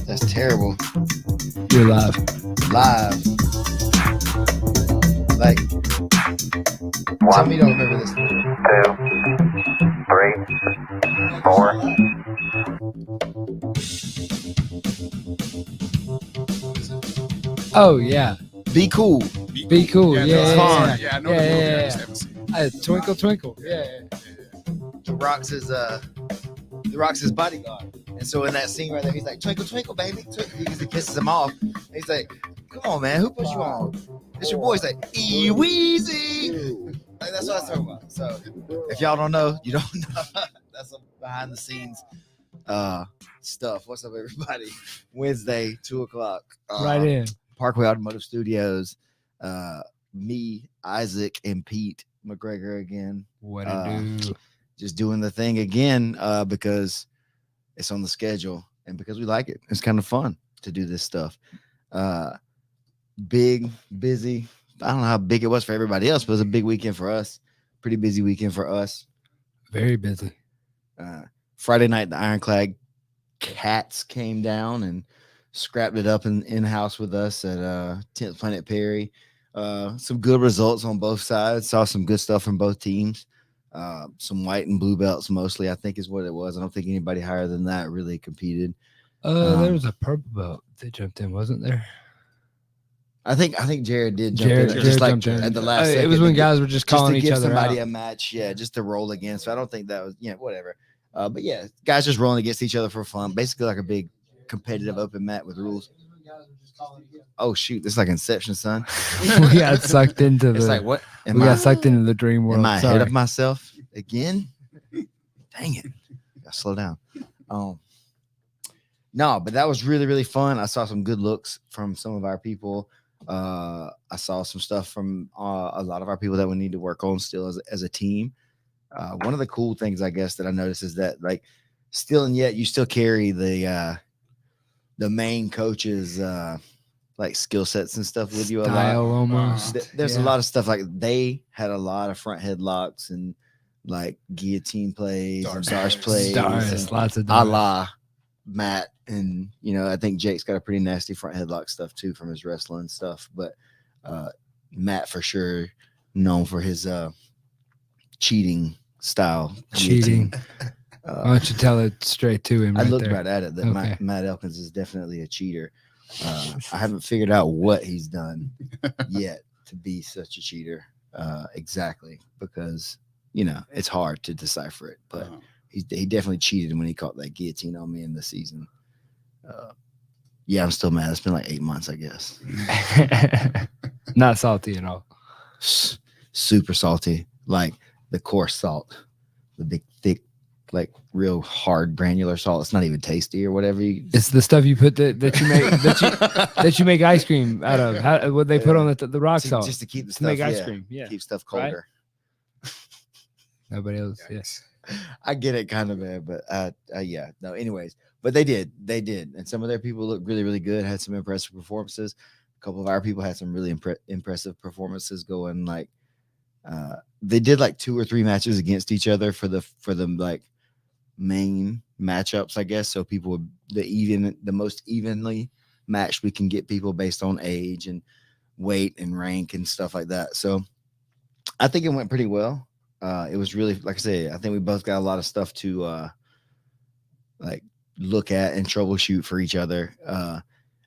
That's terrible. You're live. Live. Like, tell me you don't remember this. 2, 3, 4. Oh yeah. Be cool. Be cool. Yeah, it's fun. Yeah, I know the movie. I just haven't seen it. Twinkle Twinkle. Yeah. The Rock's his bodyguard. And so in that scene right there, he's like, twinkle, twinkle, baby. Twinkle. He kisses him off. And he's like, come on, man. Who put you on? It's your boy. He's like, Eweezy. Like, that's what I was talking about. So if y'all don't know, you don't know. That's some behind the scenes stuff. What's up, everybody? Wednesday, 2:00. Right in. Parkway Automotive Studios. Me, Isaac, and Pete McGregor again. What a do. Just doing the thing again because it's on the schedule and because we like it. It's kind of fun to do this stuff. Big, busy. I don't know how big it was for everybody else, but it was a big weekend for us. Pretty busy weekend for us. Very busy. Friday night, the Ironclad Cats came down and scrapped it up in-house with us at 10th Planet Perry. Some good results on both sides. Saw some good stuff from both teams. Some white and blue belts mostly, I think is what it was. I don't think anybody higher than that really competed. There was a purple belt that jumped in, wasn't there? I think Jared did jump in just like at the last second. It was when guys were just calling each other somebody out. a match, just to roll against. So I don't think that was whatever. But yeah, guys just rolling against each other for fun, basically like a big competitive open mat with rules. Oh shoot, this is like Inception, son. We got sucked into It's like what? Got sucked into the dream world. Am I ahead of myself again? Dang it. Gotta slow down. No, but that was really, really fun. I saw some good looks from some of our people. I saw some stuff from a lot of our people that we need to work on still as a team. One of the cool things, I guess, that I noticed is that like still and yet you still carry the main coach's like skill sets and stuff with you a lot. Almost. There's a lot of stuff like they had a lot of front headlocks and like guillotine plays and Darce plays. Lots of a la Matt. And, I think Jake's got a pretty nasty front headlock stuff too from his wrestling stuff. But Matt for sure known for his cheating style. Cheating. Why don't you tell it straight to him? I looked right at it that Matt Elkins is definitely a cheater. I haven't figured out what he's done yet to be such a cheater exactly because, it's hard to decipher it. But he definitely cheated when he caught that guillotine on me in the season. I'm still mad. It's been like 8 months, I guess. Not salty at all. Super salty, like the coarse salt, the big, thick, like real hard granular salt. It's not even tasty or whatever. It's the stuff you put that you make that you make ice cream out of. What they put on the rock salt just to keep the stuff, make ice cream. Yeah, keep stuff colder. Right? Nobody else. Yes, I get it, kind of, man. But no. Anyways, but they did, and some of their people looked really, really good. Had some impressive performances. A couple of our people had some really impressive performances going. Like they did like 2 or 3 matches against each other for the like main matchups, I guess. So people the most evenly matched we can get people based on age and weight and rank and stuff like that. So I think it went pretty well. It was really, like I said, I think we both got a lot of stuff to like look at and troubleshoot for each other.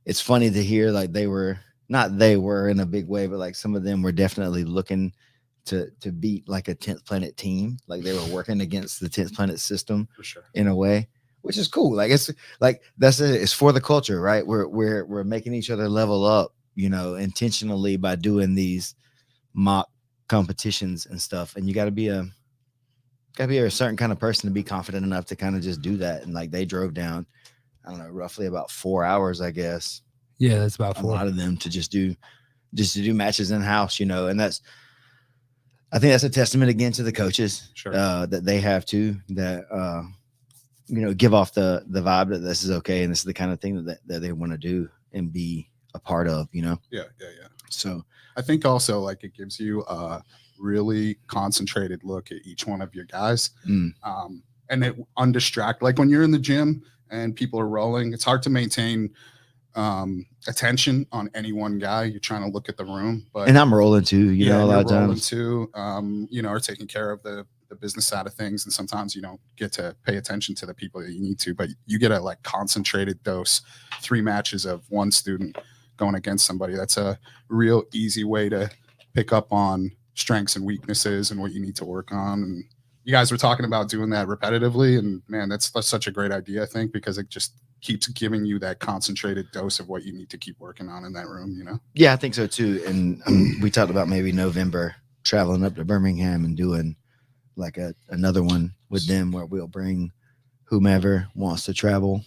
It's funny to hear like they were in a big way, but like some of them were definitely looking to beat like a 10th Planet team. Like they were working against the 10th Planet system for sure in a way, which is cool. Like it's like that's it. It's for the culture, right? We're making each other level up, intentionally by doing these mock competitions and stuff. And you got to be a certain kind of person to be confident enough to kind of just do that. And like they drove down, I don't know, roughly about 4 hours, I guess. Yeah, that's about 4. A lot of them to just do matches in house, and I think that's a testament again to the coaches, sure. That they have to give off the vibe that this is okay and this is the kind of thing that they want to do and be a part of, Yeah. So I think also like it gives you a really concentrated look at each one of your guys, and it undistract. Like when you're in the gym and people are rolling, it's hard to maintain attention on any one guy. You're trying to look at the room, but And I'm rolling too, you know, a lot of rolling times. too. You know, are taking care of the business side of things, and sometimes you don't get to pay attention to the people that you need to, but you get a like concentrated dose, 3 matches of one student going against somebody. That's a real easy way to pick up on strengths and weaknesses and what you need to work on. And you guys were talking about doing that repetitively, and man, that's such a great idea, I think, because it just keeps giving you that concentrated dose of what you need to keep working on in that room, you know? Yeah, I think so too. And we talked about maybe November traveling up to Birmingham and doing like another one with them where we'll bring whomever wants to travel.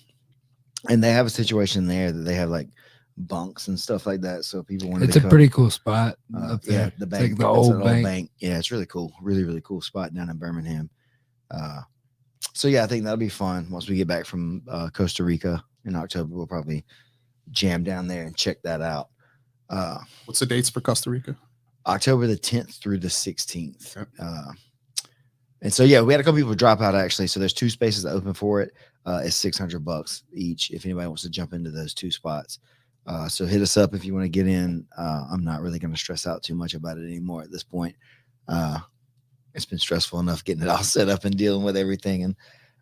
And they have a situation there that they have like bunks and stuff like that. So people want It's to a pretty cool spot up there. yeah, the It's bank, like the it's old an bank. Yeah, it's really cool. Really, really cool spot down in Birmingham. So yeah, I think that'll be fun. Once we get back from Costa Rica in October, we'll probably jam down there and check that out. What's the dates for Costa Rica? October the 10th through the 16th. Yep. And so yeah, we had a couple people drop out actually. So there's 2 spaces open for it. It's $600 each if anybody wants to jump into those 2 spots. So hit us up if you want to get in. I'm not really going to stress out too much about it anymore at this point. It's been stressful enough getting it all set up and dealing with everything, and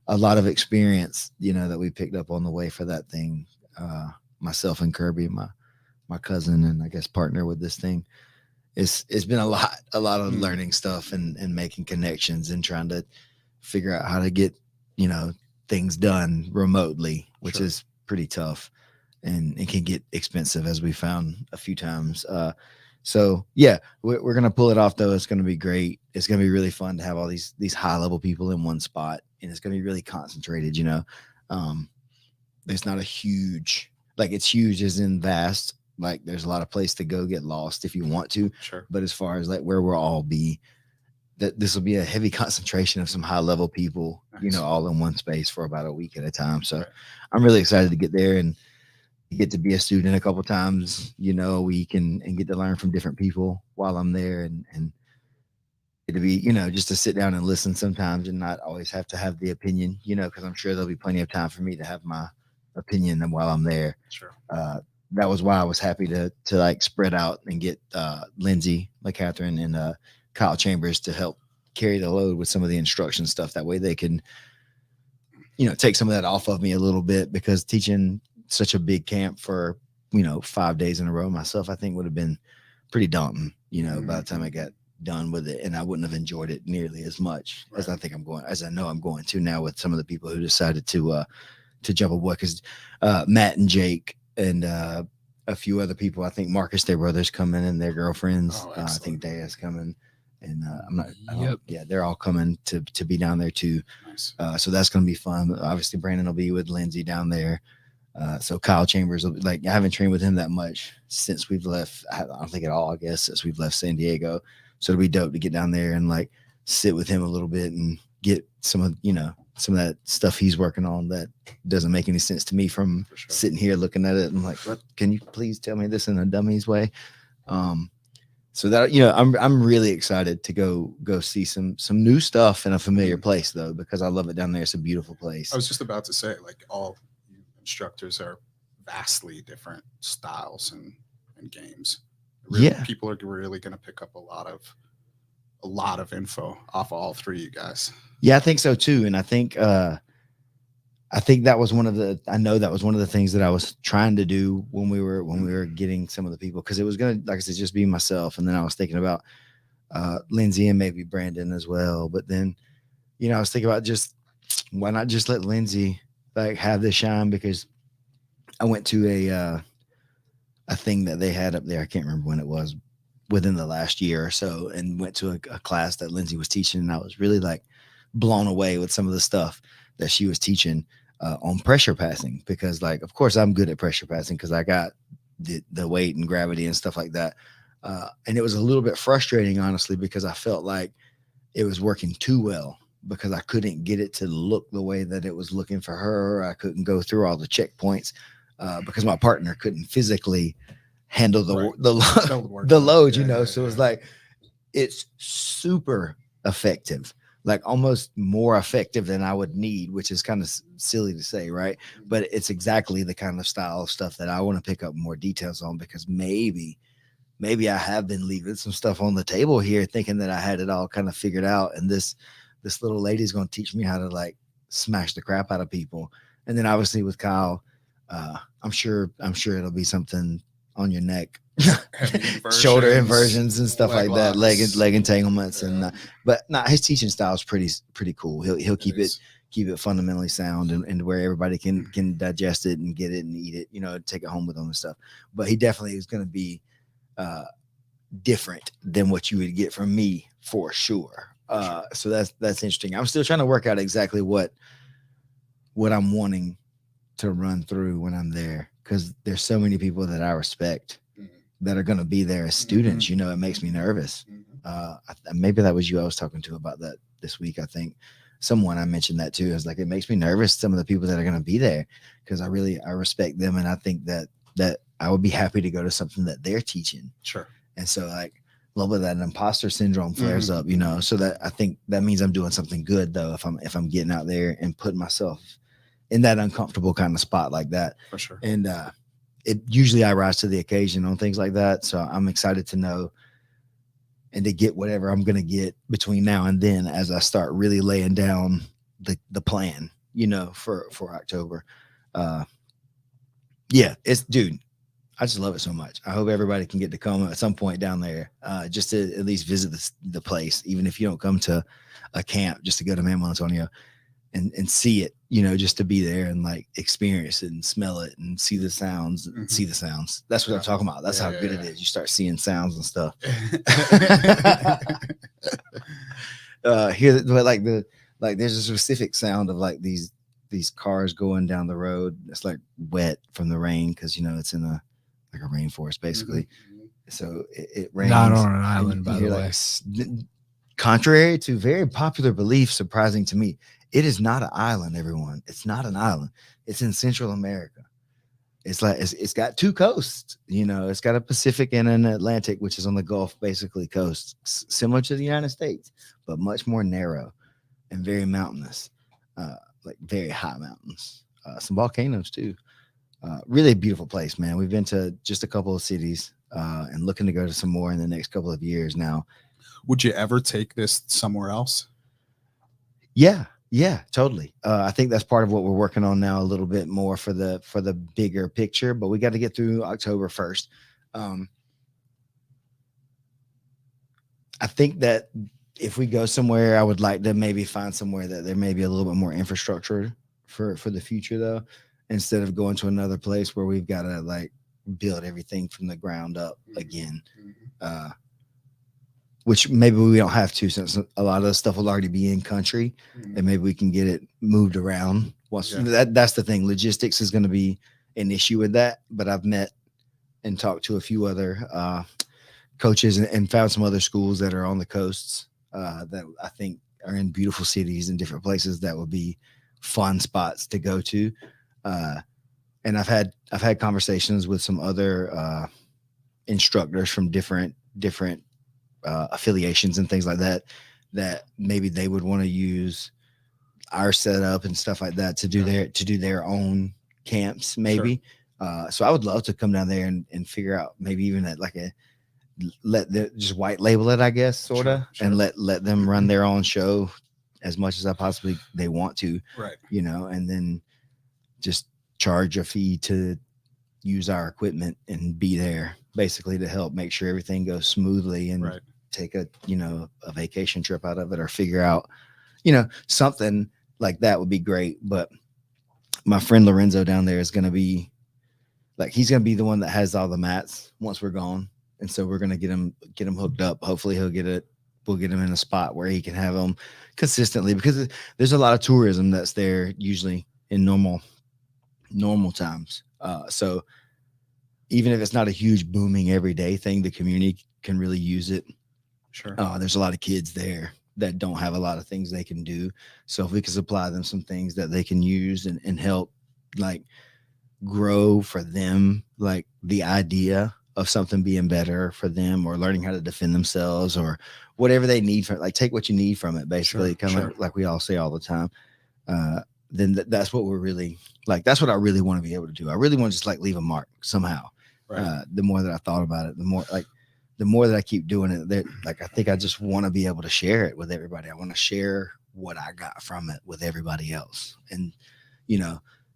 a lot of experience, you know, that we picked up on the way for that thing. Myself and Kirby, my cousin and I guess partner with this thing. It's been a lot of learning stuff and making connections and trying to figure out how to get, you know, things done remotely, which is pretty tough and it can get expensive, as we found a few times. So yeah, we're gonna pull it off though. It's gonna be great. It's gonna be really fun to have all these high level people in one spot, and it's gonna be really concentrated. You know, there's not a huge, like, it's huge as in vast. Like there's a lot of place to go get lost if you want to. Sure. But as far as like where we'll all be, that this will be a heavy concentration of some high level people, you know, all in one space for about a week at a time. So I'm really excited to get there and get to be a student a couple times, you know, a week and get to learn from different people while I'm there and it'll be, you know, just to sit down and listen sometimes and not always have to have the opinion, you know, because I'm sure there'll be plenty of time for me to have my opinion while I'm there. Sure. That was why I was happy to like spread out and get Lindsay McCatherine and Kyle Chambers to help carry the load with some of the instruction stuff. That way they can, you know, take some of that off of me a little bit, because teaching such a big camp for, you know, 5 days in a row myself, I think would have been pretty daunting, you know, by the time I got done with it, and I wouldn't have enjoyed it nearly as much as I think as I know I'm going to now with some of the people who decided to jump aboard, because Matt and Jake and a few other people, I think Marcus, their brothers, coming and their girlfriends. I think Daya's coming, and they're all coming to be down there too. Nice. So that's going to be fun. Obviously, Brandon will be with Lindsay down there. So Kyle Chambers will be, like, I haven't trained with him that much since we've left. I don't think at all, I guess, since we've left San Diego. So it'll be dope to get down there and like sit with him a little bit and get some of that stuff he's working on that doesn't make any sense to me from sitting here looking at it and like, what, can you please tell me this in a dummy's way? So that, you know, I'm really excited to go see some new stuff in a familiar place though, because I love it down there. It's a beautiful place. I was just about to say, like, all instructors are vastly different styles and games. Really, people are really going to pick up a lot of info off of all 3 of you guys. Yeah, I think so too. And I think that was one of the things that I was trying to do when we were getting some of the people, because it was going to, like I said, just be myself. And then I was thinking about Lindsay and maybe Brandon as well. But then, you know, I was thinking about just, why not just let Lindsay like have this shine, because I went to a thing that they had up there. I can't remember when it was, within the last year or so, and went to a class that Lindsay was teaching. And I was really like blown away with some of the stuff that she was teaching on pressure passing, because like, of course I'm good at pressure passing because I got the weight and gravity and stuff like that. And it was a little bit frustrating, honestly, because I felt like it was working too well, because I couldn't get it to look the way that it was looking for her. I couldn't go through all the checkpoints because my partner couldn't physically handle the load, you know. So it's like, it's super effective, like almost more effective than I would need, which is kind of silly to say, right? But it's exactly the kind of style of stuff that I want to pick up more details on, because maybe I have been leaving some stuff on the table here thinking that I had it all kind of figured out. And this little lady's going to teach me how to like smash the crap out of people. And then obviously with Kyle, I'm sure it'll be something on your neck, shoulder inversions and stuff like that, leg entanglements. Yeah. And but no, his teaching style is pretty cool. He'll keep it fundamentally sound, and where everybody can digest it and get it and eat it, you know, take it home with them and stuff. But he definitely is going to be different than what you would get from me for sure. So that's interesting. I'm still trying to work out exactly what I'm wanting to run through when I'm there, because there's so many people that I respect that are going to be there as students. You know, it makes me nervous. Maybe that was you I was talking to about that this week. I think someone I mentioned that too. Is like, it makes me nervous, some of the people that are going to be there, because I respect them, and I think that I would be happy to go to something that they're teaching. Sure. And so like a little bit of that imposter syndrome flares up, you know. So that I think that means I'm doing something good though, if I'm getting out there and putting myself in that uncomfortable kind of spot like that. For sure. And it usually I rise to the occasion on things like that. So I'm excited to know and to get whatever I'm gonna get between now and then, as I start really laying down the plan, you know, for October. Yeah, it's, dude, I just love it so much. I hope everybody can get to come at some point down there, just to at least visit the place, even if you don't come to a camp, just to go to Mammal Antonio and see it, you know, just to be there and like experience it and smell it and see the sounds. See the sounds. That's what I'm talking about. That's how good it is. You start seeing sounds and stuff. Here, but like there's a specific sound of like these cars going down the road. It's like wet from the rain, because you know it's in a rainforest basically. So it rains. Not on an island, by the way. Contrary to very popular belief, surprising to me, it is not an island, everyone. It's not an island. It's in Central America. It's like it's got two coasts, you know. It's got a Pacific and an Atlantic, which is on the Gulf basically coast, similar to the United States, but much more narrow and very mountainous, like very high mountains. Some volcanoes too. Really beautiful place, man. We've been to just a couple of cities, and looking to go to some more in the next couple of years now. Would you ever take this somewhere else? Yeah, totally. I think that's part of what we're working on now, a little bit more for the bigger picture, but we got to get through October first. I think that if we go somewhere, I would like to maybe find somewhere that there may be a little bit more infrastructure for the future though, instead of going to another place where we've got to like build everything from the ground up again. Which maybe we don't have to, since a lot of the stuff will already be in country, and maybe we can get it moved around. Once that's the thing. Logistics is going to be an issue with that, but I've met and talked to a few other coaches and found some other schools that are on the coasts that I think are in beautiful cities and different places that would be fun spots to go to. And I've had conversations with some other instructors from different affiliations and things like that maybe they would want to use our setup and stuff like that to do their own camps maybe. So I would love to come down there and figure out maybe even at like just white label it, I guess, sort of, and let them run their own show as much as I possibly they want to, right? You know, and then just charge a fee to use our equipment and be there basically to help make sure everything goes smoothly, and take a vacation trip out of it, or figure out, something like that would be great. But my friend Lorenzo down there is going to be like, he's going to be the one that has all the mats once we're gone. And so we're going to get him hooked up. Hopefully we'll get him in a spot where he can have them consistently, because there's a lot of tourism that's there usually in normal times. So even if it's not a huge booming everyday thing, the community can really use it. Sure. There's a lot of kids there that don't have a lot of things they can do. So if we can supply them some things that they can use and help like grow for them, like the idea something being better for them, or learning how to defend themselves, or whatever they need from, like, take what you need from it, basically. Sure, Kind of sure. like we all say all the time. Then that's what we're really like. That's what I really want to be able to do. I really want to just like leave a mark somehow. Right. The more that I thought about it, the more that I keep doing it, that like I think I just want to be able to share it with everybody. I want to share what I got from it with everybody else. And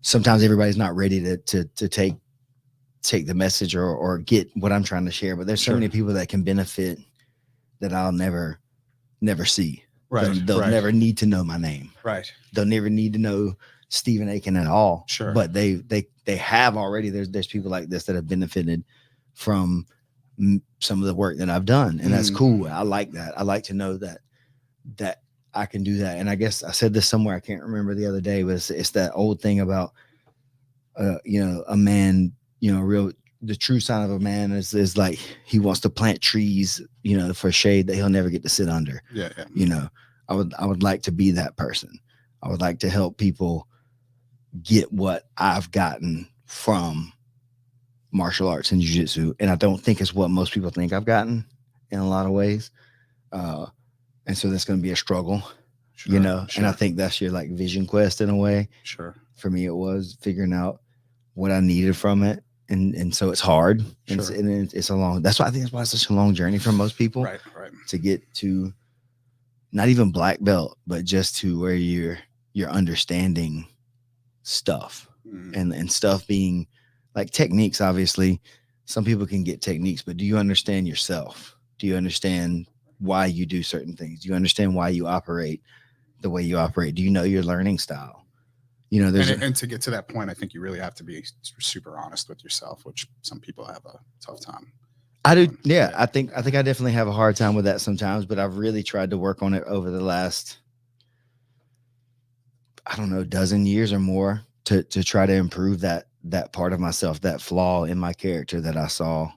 sometimes everybody's not ready to take the message or get what I'm trying to share. But there's so Sure. many people that can benefit that I'll never see. Right. They'll right. never need to know my name. Right. They'll never need to know Stephen Aiken at all. Sure. But they have already. There's people like this that have benefited from some of the work that I've done, and that's cool. I like that. I like to know that I can do that. And I guess I said this somewhere, I can't remember the other day, but it's that old thing about a man, the true sign of a man is like he wants to plant trees, for shade that he'll never get to sit under. Yeah. I would like to be that person. I would like to help people get what I've gotten from martial arts and jiu-jitsu. And I don't think it's what most people think I've gotten in a lot of ways. And so that's going to be a struggle, Sure, and I think that's your like vision quest in a way. Sure. For me, it was figuring out what I needed from it. And so it's hard. Sure. It's a long, that's why I think it's such a long journey for most people. Right. To get to not even black belt, but just to where you're understanding stuff and stuff being like techniques. Obviously, some people can get techniques, but do you understand yourself? Do you understand why you do certain things? Do you understand why you operate the way you operate? Do you know your learning style? And to get to that point, I think you really have to be super honest with yourself, which some people have a tough time. I do. Yeah. I think I definitely have a hard time with that sometimes, but I've really tried to work on it over the last, I don't know, dozen years or more to try to improve that part of myself, that flaw in my character that I saw,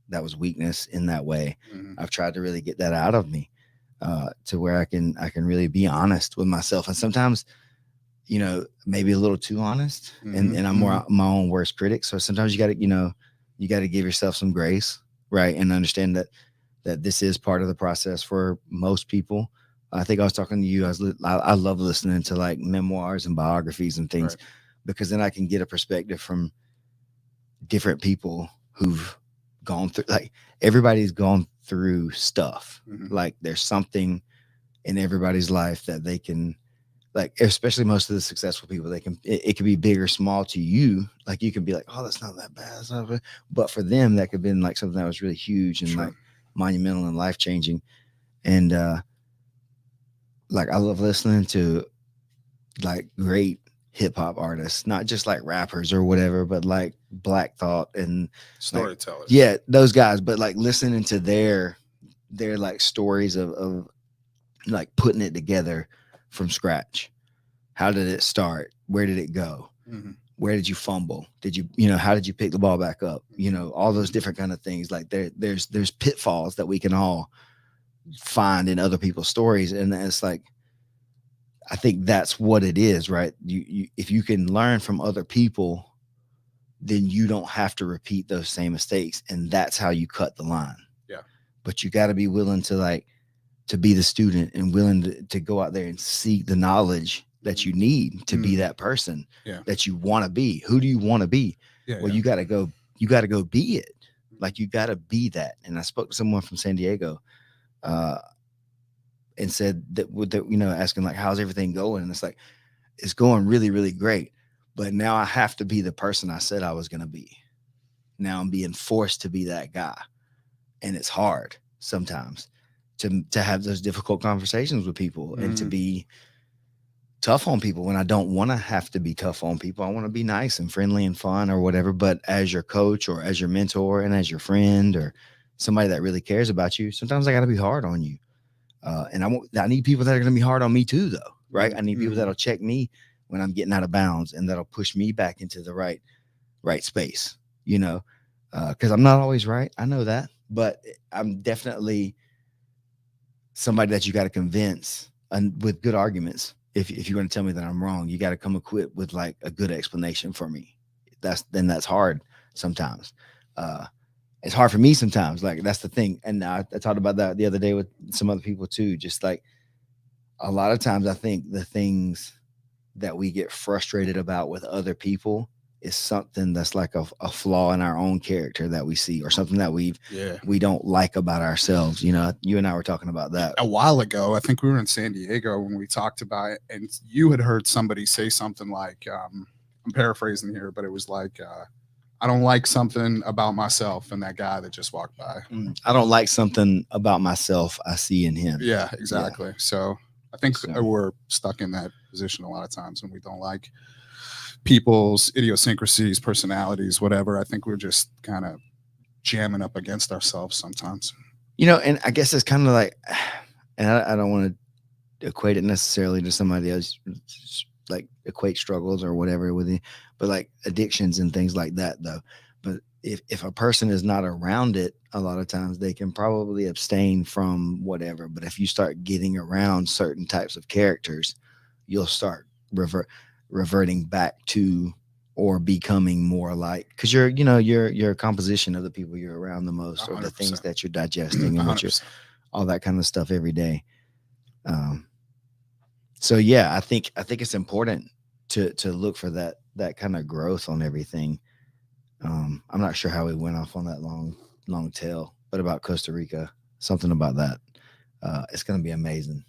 that was weakness in that way. I've tried to really get that out of me, to where I can really be honest with myself. And sometimes, maybe a little too honest, and I'm more my own worst critic. So sometimes you got to give yourself some grace, right? And understand that this is part of the process for most people. I think I was talking to you. I love listening to like memoirs and biographies and things, right. because then I can get a perspective from different people who've gone through, like everybody's gone through stuff. Like there's something in everybody's life that they can, like, especially most of the successful people, they can, it could be big or small to you. Like you can be like, oh, that's not that bad. That's not bad. But for them, that could have been like something that was really huge and like monumental and life changing. And like I love listening to like great hip hop artists, not just like rappers or whatever, but like Black Thought and storytellers. Like, yeah, those guys. But like listening to their like stories of like putting it together from scratch. How did it start? Where did it go? Where did you fumble? Did you, how did you pick the ball back up? All those different kind of things. Like there's pitfalls that we can all find in other people's stories. And it's like, I think that's what it is, right? You if you can learn from other people, then you don't have to repeat those same mistakes. And that's how you cut the line. Yeah. But you got to be willing to be the student and willing to go out there and seek the knowledge that you need to be that person that you want to be. Who do you want to be? You got to go be it. Like you got to be that. And I spoke to someone from San Diego, and said that, asking like, how's everything going? And it's like, it's going really, really great. But now I have to be the person I said I was going to be. Now I'm being forced to be that guy. And it's hard sometimes to have those difficult conversations with people and to be tough on people when I don't want to have to be tough on people. I want to be nice and friendly and fun or whatever. But as your coach or as your mentor and as your friend or somebody that really cares about you, sometimes I got to be hard on you. And I need people that are going to be hard on me too, though, right? I need people that'll check me when I'm getting out of bounds and that'll push me back into the right space, because I'm not always right. I know that, but I'm definitely somebody that you got to convince and with good arguments. If you're going to tell me that I'm wrong, you got to come equipped with like a good explanation for me. That's hard sometimes. it's hard for me sometimes. Like that's the thing. And I talked about that the other day with some other people too. Just like a lot of times, I think the things that we get frustrated about with other people is something that's like a flaw in our own character that we see, or something that we don't like about ourselves. You know, you and I were talking about that a while ago. I think we were in San Diego when we talked about it, and you had heard somebody say something like, I'm paraphrasing here, but it was like, I don't like something about myself and that guy that just walked by. I don't like something about myself I see in him. Yeah, exactly. Yeah. So I think we're stuck in that position a lot of times when we don't like people's idiosyncrasies, personalities, whatever. I think we're just kind of jamming up against ourselves sometimes. You know, and I guess it's kind of like, and I don't want to equate it necessarily to somebody else, like equate struggles or whatever with you, but like addictions and things like that though. But if a person is not around it, a lot of times they can probably abstain from whatever. But if you start getting around certain types of characters, you'll start reverting back to or becoming more like, because you're a composition of the people you're around the most, 100%. Or the things that you're digesting and what you're, all that kind of stuff every day. So yeah, I think it's important to look for that kind of growth on everything. I'm not sure how we went off on that long tail, but about Costa Rica, something about that. It's going to be amazing.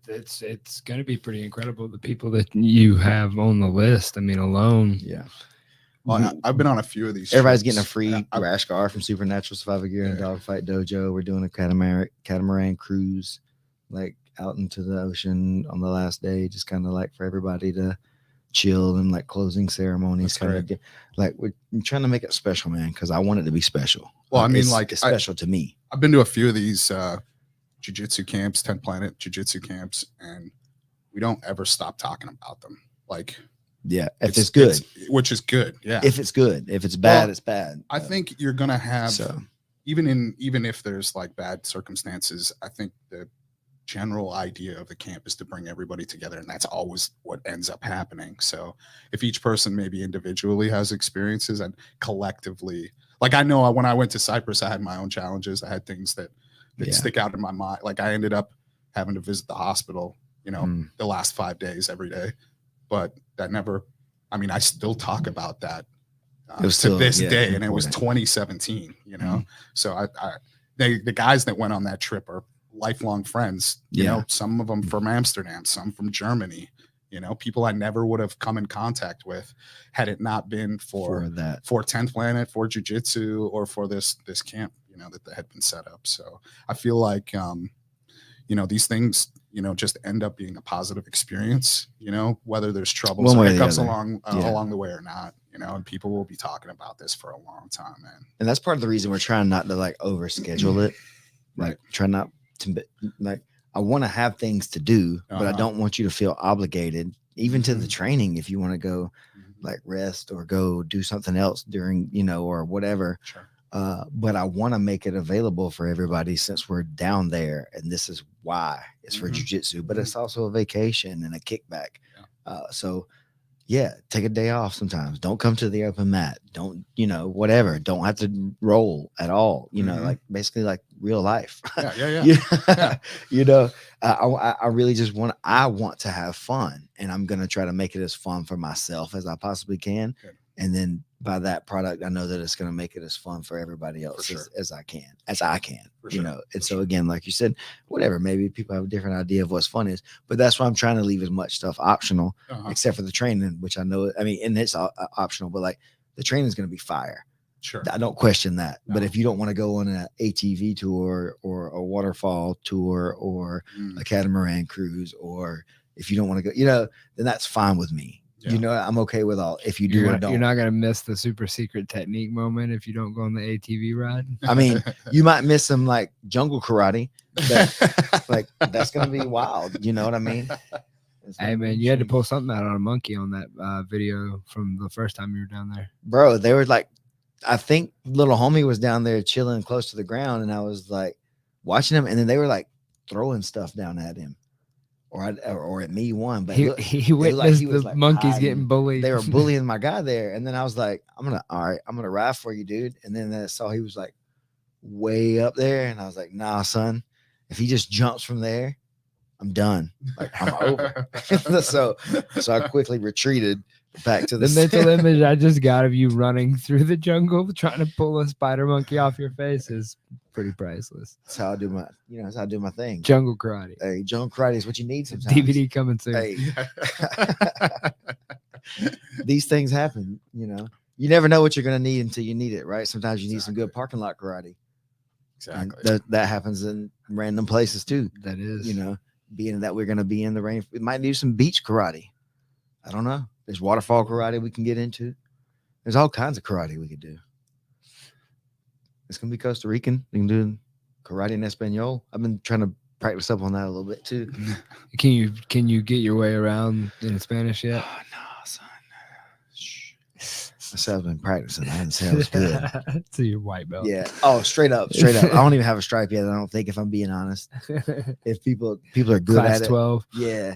It's going to be pretty incredible. The people that you have on the list, I mean, alone. Yeah. Well, I've been on a few of these. Everybody's getting a free rash guard from Supernatural Survival Gear and Dogfight Dojo. We're doing a catamaran cruise, like out into the ocean on the last day, just kind of like for everybody to chill, and like closing ceremonies. Kind of like we're trying to make it special, man, because I want it to be special. Well, I mean, it's special to me. I've been to a few of these jiu-jitsu camps, 10 Planet jiu-jitsu camps, and we don't ever stop talking about them. Like, yeah, if it's good, which is good. Yeah. If it's good, if it's bad, it's bad. I think you're going to have, even if there's like bad circumstances, I think the general idea of the camp is to bring everybody together, and that's always what ends up happening. So if each person maybe individually has experiences and collectively, like I know when I went to Cyprus, I had my own challenges. I had things that stick out in my mind. Like I ended up having to visit the hospital, the last 5 days every day, but that never, I mean, I still talk about that to this day. And it was 2017, so the guys that went on that trip are lifelong friends, some of them from Amsterdam, some from Germany, people I never would have come in contact with had it not been for 10th Planet, for jiu-jitsu, or for this camp, that had been set up. So I feel like, these things, just end up being a positive experience, whether there's troubles or hiccups along the way or not, and people will be talking about this for a long time, man. And that's part of the reason we're trying not to like overschedule it. Like try not to, like, I want to have things to do, but I don't want you to feel obligated, even to the training. If you want to go like rest or go do something else during, or whatever. Sure. But I want to make it available for everybody since we're down there, and this is why it's for jiu-jitsu, but it's also a vacation and a kickback. So yeah, take a day off sometimes. Don't come to the open mat. Don't, whatever. Don't have to roll at all. Like basically like real life. Yeah. I really just I want to have fun, and I'm going to try to make it as fun for myself as I possibly can. Good. And then by that product, I know that it's going to make it as fun for everybody else as I can, And so again, like you said, whatever, maybe people have a different idea of what's fun is, but that's why I'm trying to leave as much stuff optional, except for the training, which I know, and it's optional, but like the training is going to be fire. Sure. I don't question that. No. But if you don't want to go on an ATV tour or a waterfall tour or a catamaran cruise, or if you don't want to go, then that's fine with me. Yeah. I'm okay with all. If you do or don't, you're not gonna miss the super secret technique moment if you don't go on the ATV ride. I mean, you might miss some like jungle karate. That's gonna be wild. You know what I mean? Hey man, you had to pull something out on a monkey on that video from the first time you were down there, bro. They were like, I think little homie was down there chilling close to the ground, and I was like watching him, and then they were like throwing stuff down at him. or at me one. But He, look, he looked like witnessed he was, the like, monkeys hiding. getting bullied. They were bullying my guy there, and then I was like, I'm gonna ride for you, dude. And then I saw he was like way up there, and I was like, nah, son, if he just jumps from there, I'm done. Like, I'm over. so I quickly retreated back to The mental image I just got of you running through the jungle trying to pull a spider monkey off your face is pretty priceless. That's how I do that's how I do my thing. Jungle karate. Hey, jungle karate is what you need sometimes. DVD coming soon. Hey, these things happen. You never know what you're gonna need until you need it, right? Sometimes you need some good parking lot karate. Exactly. And that happens in random places too. That is. Being that we're gonna be in the rain, we might do some beach karate. I don't know. There's waterfall karate we can get into. There's all kinds of karate we could do. It's gonna be Costa Rican. We can do karate in Espanol. I've been trying to practice up on that a little bit too. Can you get your way around in Spanish yet? Oh, no, son. Shh. I said I've been practicing. I didn't say I was good. So you're white belt. Yeah. Oh, straight up. I don't even have a stripe yet. I don't think, if I'm being honest. If people are good Class at it. 12. Yeah.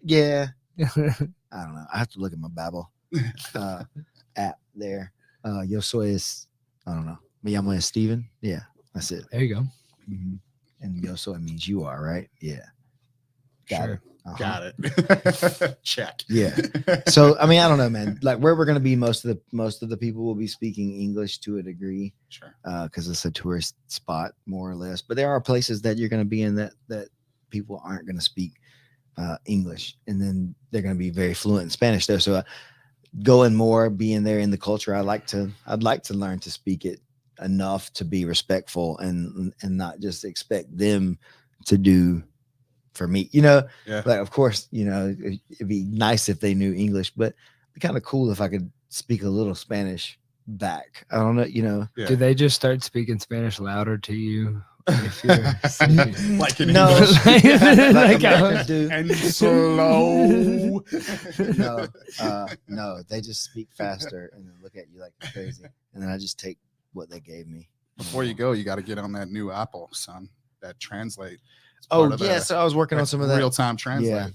Yeah. I don't know. I have to look at my Babbel app there. Yo soy es, I don't know. Me llamo es Steven. Yeah, that's it. There you go. Mm-hmm. And yo soy means you are, right? Yeah. Got it. Uh-huh. Got it. Check. Yeah. So I mean, I don't know, man. Like, where we're gonna be, most of the people will be speaking English to a degree. Sure. Because it's a tourist spot, more or less. But there are places that you're gonna be in that people aren't gonna speak English, and then they're going to be very fluent in Spanish there. So going more, being there in the culture, I'd like to learn to speak it enough to be respectful and not just expect them to do for me. Yeah. Like, of course, it'd be nice if they knew English, but it'd be kind of cool if I could speak a little Spanish back. I don't know, Yeah. Do they just start speaking Spanish louder to you? If you're Like in No. English. Like I Americans do. And slow. No, they just speak faster and then look at you like you're crazy, and then I just take what they gave me. Before you go, you got to get on that new Apple, son. That Translate. It's Oh part of yeah, the so I was working on some of that. real-time Translate.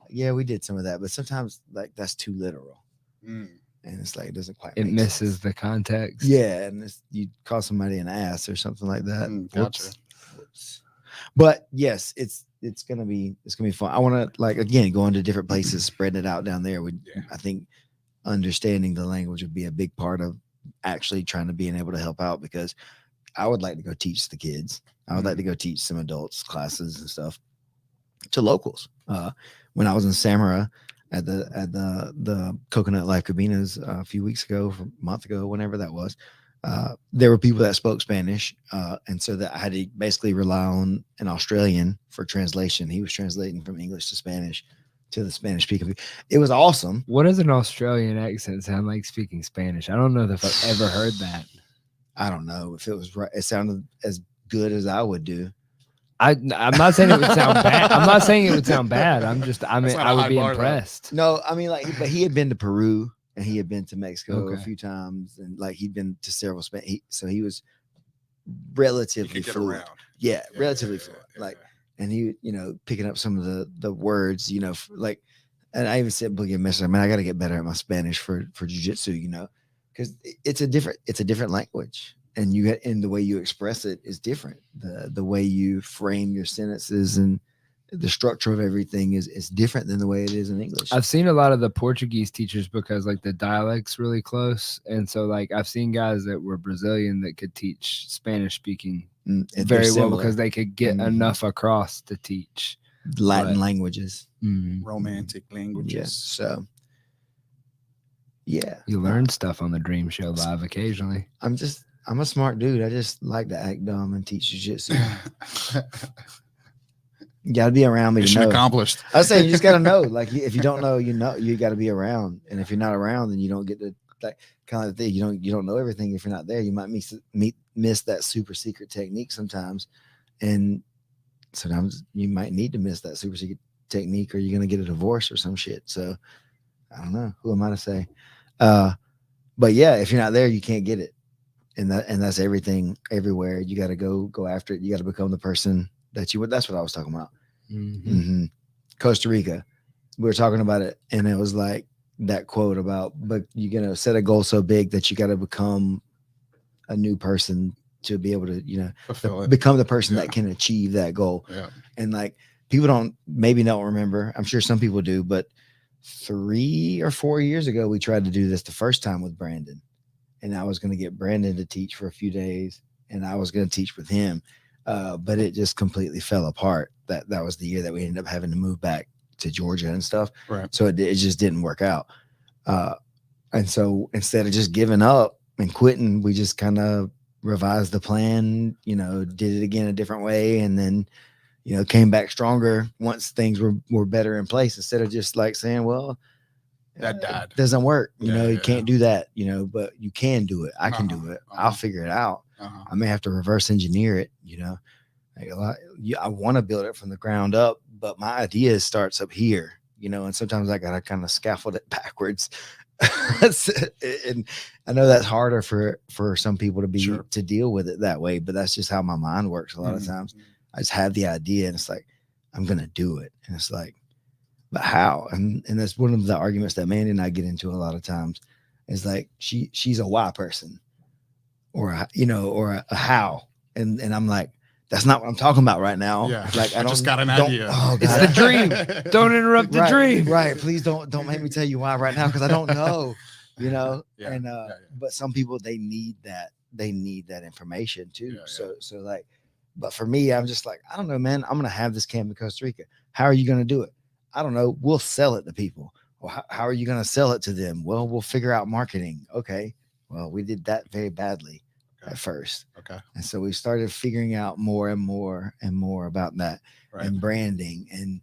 Yeah, we did some of that, but sometimes like that's too literal, Mm. and it's like it doesn't quite. it make misses sense. the context. Yeah, and you call somebody an ass or something like that. Gotcha. Whoops. But yes, it's gonna be fun. I want to, like, again, go into different places, spreading it out down there. I think understanding the language would be a big part of actually trying to being able to help out, because I would like to go teach the kids. I would like to go teach some adults classes and stuff to locals. When I was in Samara at the Coconut Life Cabinas a few weeks ago, a month ago, whenever that was, there were people that spoke Spanish, and so that I had to basically rely on an Australian for translation. He was translating from English to Spanish to the Spanish speaking. It was awesome. What does an Australian accent sound like speaking Spanish? I don't know if I've ever heard that. I don't know if it was right. It sounded as good as I would do. I'm not saying it would sound bad. I'm not saying it would sound bad. I That's mean, not I a would high be bar, though. impressed. No, I mean, like, but he had been to Peru and he had been to Mexico a Okay. few times, and like he'd been to several so he was relatively You could get fluent. around. Yeah, Yeah, relatively yeah, fluent. yeah, Like, and he, picking up some of the words, like, and I even said, Boogie and Mister, man, I got to get better at my Spanish for jujitsu, because it's a different language, and and the way you express it is different. The way you frame your sentences and the structure of everything is different than the way it is in English. I've seen a lot of the Portuguese teachers because like the dialect's really close. And so like I've seen guys that were Brazilian that could teach Spanish speaking And they're very well similar. because they could get Mhm. enough across to teach. Latin but- languages. Romantic languages. Yes. So yeah. You learn stuff on the Dream Show Live occasionally. I'm a smart dude. I just like to act dumb and teach jiu-jitsu. You gotta be around me to Mission know. accomplished. I was saying, you just gotta know. Like, if you don't know, you gotta be around. And if you're not around, then you don't get to, like, kind of thing. You don't know everything. If you're not there, you might miss that super secret technique sometimes. And sometimes you might need to miss that super secret technique, or you're gonna get a divorce or some shit. So I don't know. Who am I to say? But yeah, if you're not there, you can't get it. And that's everything everywhere. You gotta go after it. You gotta become the person that you would. That's what I was talking about. Mhm. Mm-hmm. Costa Rica. We were talking about it, and it was like that quote about, but you're gonna set a goal so big that you got to become a new person to be able to, Fulfill it. become the person Yeah. that can achieve that goal. Yeah. And like people don't remember. I'm sure some people do, but 3 or 4 years ago, we tried to do this the first time with Brandon, and I was going to get Brandon to teach for a few days, and I was going to teach with him, but it just completely fell apart. That was the year that we ended up having to move back to Georgia and stuff. Right. So it just didn't work out. And so instead of just giving up and quitting, we just kind of revised the plan, did it again a different way, and then came back stronger once things were better in place, instead of just like saying, well, That died. it doesn't work, Yeah, you can't do that, but you can do it. I can do it. Uh-huh. I'll figure it out. I may have to reverse engineer it, like I want to build it from the ground up, but my idea starts up here, and sometimes I gotta kind of scaffold it backwards. And I know that's harder for some people to be Sure. to deal with it that way, but that's just how my mind works a lot of times. I just have the idea, and it's like, I'm gonna do it, and it's like, but how? And that's one of the arguments that Mandy and I get into a lot of times. Is like she's a why person, or a how, and I'm like, that's not what I'm talking about right now. Yeah. Like I just got an idea. Oh, It's God. the dream. Don't interrupt the dream. Right. Please don't make me tell you why right now, because I don't know. Yeah, And but some people, they need that information too. Yeah, So like, but for me, I'm just like, I don't know, man. I'm gonna have this camp in Costa Rica. How are you gonna do it? I don't know. We'll sell it to people. Well, how are you gonna sell it to them? Well, we'll figure out marketing. Okay. Well, we did that very badly at first. Okay. And so we started figuring out more and more and more about that, Right. and branding and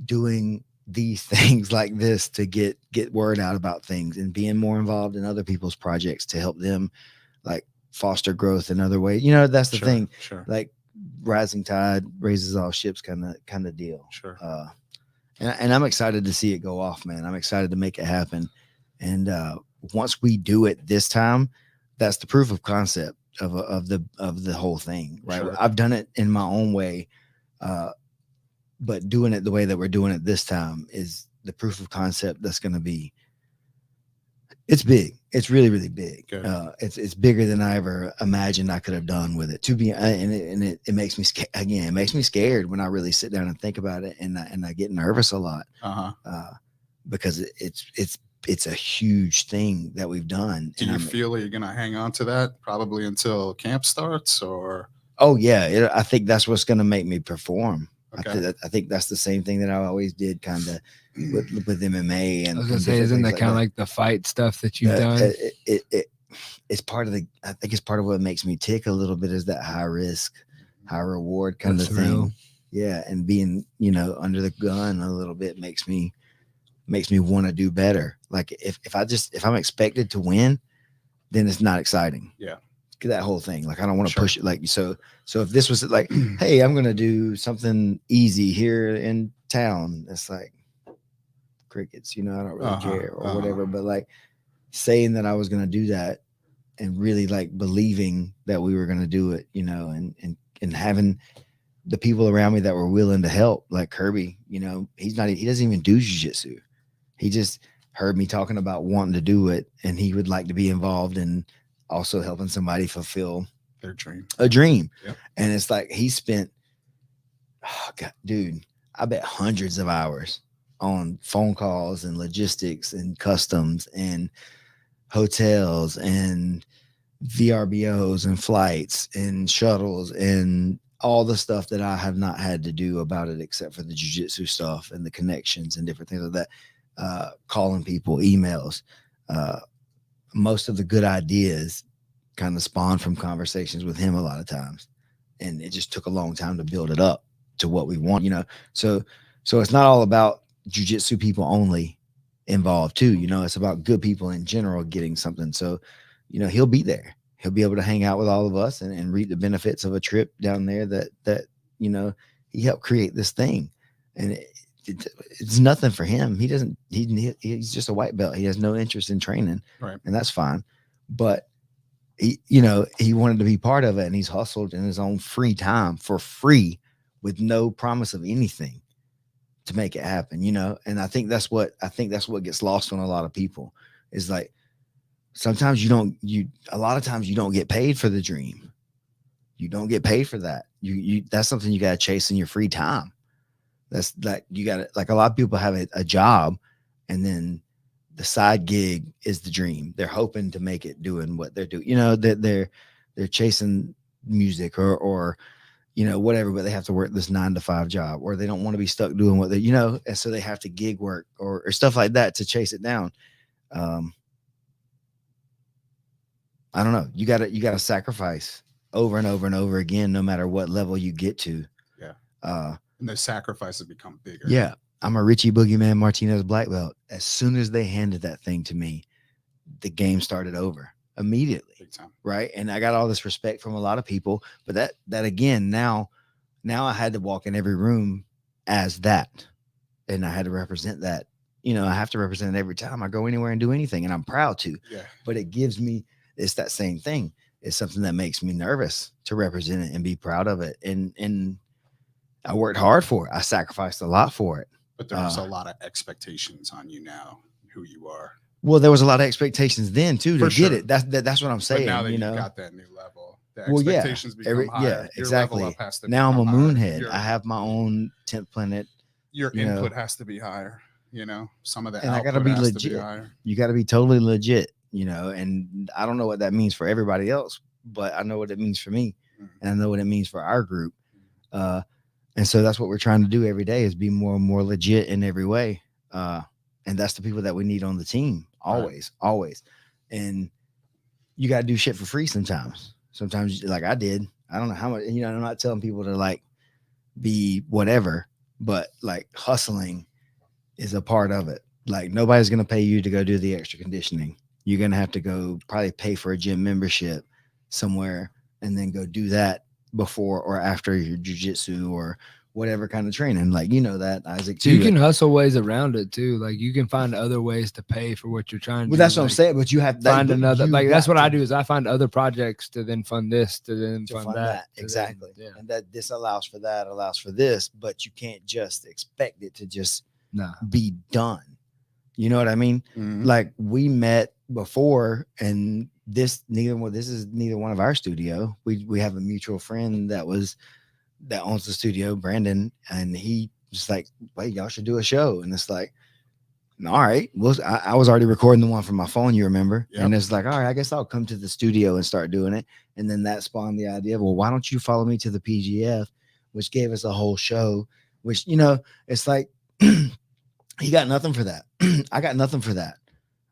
doing these things like this to get word out about things, and being more involved in other people's projects to help them like foster growth in other ways. That's the thing. Sure. Like rising tide raises all ships kind of deal. Sure. And I'm excited to see it go off, man. I'm excited to make it happen. And once we do it this time, that's the proof of concept of the whole thing, right? Sure. I've done it in my own way, but doing it the way that we're doing it this time is the proof of concept. That's going to be, it's big. It's really, really big. It's bigger than I ever imagined I could have done with it. It makes me scared. Again, it makes me scared when I really sit down and think about it, and I get nervous a lot, because it's a huge thing that we've done. Do you feel that you're going to hang on to that probably until camp starts, or? Oh yeah. I think that's what's going to make me perform. Okay. I think that's the same thing that I always did kind of with MMA. And I was going to say, isn't that kind of like the fight stuff that you've done? It's part of I think it's part of what makes me tick a little bit, is that high risk, high reward kind of thing. Yeah. And being, under the gun a little bit makes me want to do better. Like if I'm expected to win, then it's not exciting. Yeah. That whole thing. Like, I don't want to push it. Like, so if this was like, hey, I'm going to do something easy here in town, it's like crickets, I don't really care or whatever. But like saying that I was going to do that, and really like believing that we were going to do it, and having the people around me that were willing to help, like Kirby, he doesn't even do jiu-jitsu. He just heard me talking about wanting to do it, and he would like to be involved in also helping somebody fulfill their dream. A dream. Yep. And it's like he spent, oh God, dude, I bet hundreds of hours on phone calls and logistics and customs and hotels and VRBOs and flights and shuttles and all the stuff that I have not had to do about it, except for the jiu-jitsu stuff and the connections and different things like that. Calling people, emails. Most of the good ideas kind of spawned from conversations with him a lot of times. And it just took a long time to build it up to what we want, So it's not all about jiu-jitsu people only involved too. It's about good people in general getting something. So, he'll be there. He'll be able to hang out with all of us and reap the benefits of a trip down there that he helped create this thing. And it's nothing for him. He's just a white belt. He has no interest in training. Right. And that's fine. But he wanted to be part of it, and he's hustled in his own free time for free with no promise of anything to make it happen, you know. And I think that's what gets lost on a lot of people is like sometimes a lot of times you don't get paid for the dream. You don't get paid for that. You that's something you got to chase in your free time. That's like you got to, like, a lot of people have a job, and then the side gig is the dream. They're hoping to make it doing what they're doing. You know, they're chasing music or you know, whatever, but they have to work this 9 to 5 job, or they don't want to be stuck doing what they, you know, and so they have to gig work or stuff like that to chase it down. I don't know. You gotta sacrifice over and over and over again, no matter what level you get to. Yeah. And the sacrifices become bigger. Yeah. I'm a Richie Boogeyman Martinez black belt. As soon as they handed that thing to me, the game started over immediately. Big time. Right. And I got all this respect from a lot of people, but that again, now I had to walk in every room as that, and I had to represent that. You know, I have to represent it every time I go anywhere and do anything, and I'm proud to. Yeah. But it's that same thing. It's something that makes me nervous to represent it and be proud of it. And I worked hard for it. I sacrificed a lot for it. But there's a lot of expectations on you now, who you are. Well, there was a lot of expectations then too to For get sure. it. That's what I'm saying. But now that you you've know, got that new level, the Well, yeah. expectations become higher. Yeah, Your exactly. level up has to now I'm a become higher. moonhead. I have my own 10th planet. Your you know. input has to be higher. You know, some of the And I output gotta be has legit. to be higher. You got to be totally legit, you know. And I don't know what that means for everybody else, but I know what it means for me, and I know what it means for our group. And so that's what we're trying to do every day is be more and more legit in every way. And that's the people that we need on the team always, always. And you got to do shit for free sometimes. Sometimes, like I did. I don't know how much. You know, I'm not telling people to like be whatever, but like hustling is a part of it. Like nobody's going to pay you to go do the extra conditioning. You're going to have to go probably pay for a gym membership somewhere and then go do that before or after your jiu-jitsu or whatever kind of training. Like, you know that, Isaac, So too. you can hustle ways around it too. Like you can find other ways to pay for what you're trying to Well, do. that's what I'm Like, saying. But you have to find another, like that's what I do to is I find other projects to then fund this, to then fund fund that. that. to then- Exactly. yeah. And that this allows for that, allows for this, but you can't just expect it to just Nah. be done. You know what I mean? Mhm. Like we met before, and this is neither one of our studio. We have a mutual friend that owns the studio, Brandon, and he just like, wait, y'all should do a show. And it's like, all right. Well, I was already recording the one from my phone, you remember? Yep. And it's like, all right, I guess I'll come to the studio and start doing it. And then that spawned the idea of, well, why don't you follow me to the PGF, which gave us a whole show, which, you know, it's like, he got nothing for that. I got nothing for that.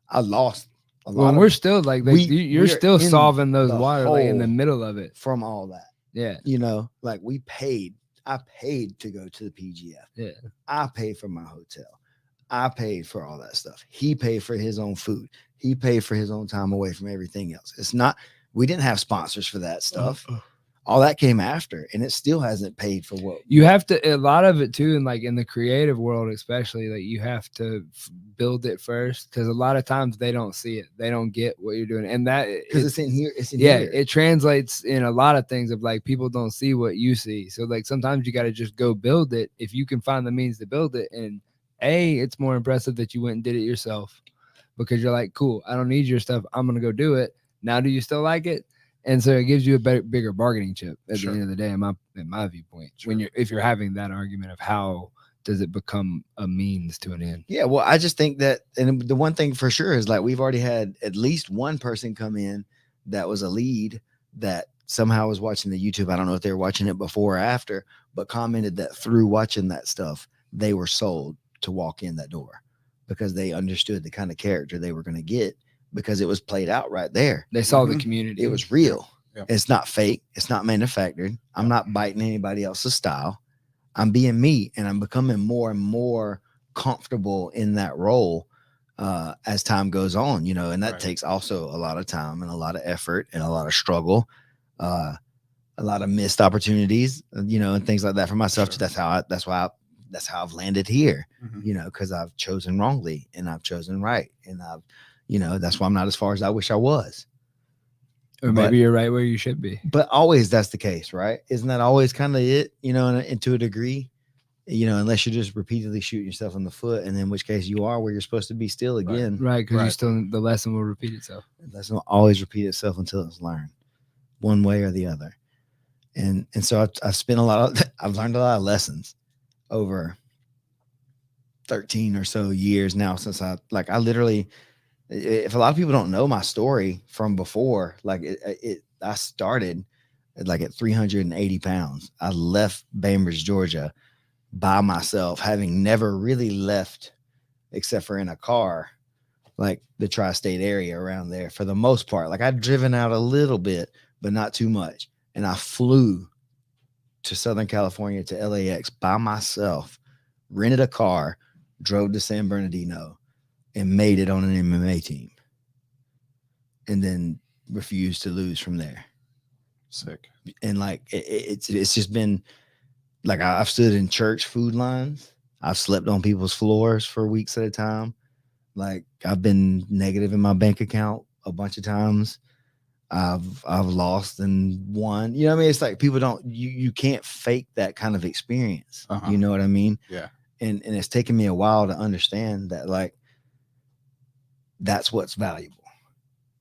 I lost a lot. Well, we're still like you're we're still in solving those the water like in the hole middle of it. from all that. Yeah. You know, like I paid to go to the PGF. Yeah. I paid for my hotel. I paid for all that stuff. He paid for his own food. He paid for his own time away from everything else. It's not, we didn't have sponsors for that stuff. All that came after, and it still hasn't paid for what You have to, a lot of it too, and like in the creative world, especially, like you have to build it first because a lot of times they don't see it, they don't get what you're doing, and that because it's in here. It's in yeah, here. it translates in a lot of things of like people don't see what you see. So like sometimes you got to just go build it if you can find the means to build it. And it's more impressive that you went and did it yourself because you're like, cool, I don't need your stuff. I'm gonna go do it. Now, do you still like it? And so it gives you a bigger bargaining chip at the end of the day, in my viewpoint. Sure. If you're having that argument of how does it become a means to an end? Yeah, well, I just think that, and the one thing for sure is like we've already had at least one person come in that was a lead that somehow was watching the YouTube. I don't know if they were watching it before or after, but commented that through watching that stuff, they were sold to walk in that door because they understood the kind of character they were going to get because it was played out right there. They saw the community. It was real. Yeah. It's not fake. It's not manufactured. I'm not biting anybody else's style. I'm being me, and I'm becoming more and more comfortable in that role as time goes on, you know, and that takes also a lot of time and a lot of effort and a lot of struggle, a lot of missed opportunities, you know, and things like that for myself. Sure. That's how I've landed here, Mhm. you know, because I've chosen wrongly and I've chosen right. And you know, that's why I'm not as far as I wish I was. Or maybe you're right where you should be. But always that's the case, right? Isn't that always kind of it, you know, and to a degree? unless you're just repeatedly shooting yourself in the foot, and in which case you are where you're supposed to be still again. Right, because you Right. still the lesson will repeat itself. The lesson will always repeat itself until it's learned, one way or the other. And so I've spent I've learned a lot of lessons over 13 or so years now since I literally, if a lot of people don't know my story from before, I started at 380 pounds. I left Bainbridge, Georgia by myself, having never really left except for in a car, like the tri-state area around there for the most part. Like I'd driven out a little bit, but not too much. And I flew to Southern California to LAX by myself, rented a car, drove to San Bernardino, and made it on an MMA team. And then refused to lose from there. Sick. And it's just been like I've stood in church food lines. I've slept on people's floors for weeks at a time. Like I've been negative in my bank account a bunch of times. I've lost and won. You know what I mean? It's like people don't you can't fake that kind of experience. You know what I mean? Yeah. And it's taken me a while to understand that like that's what's valuable.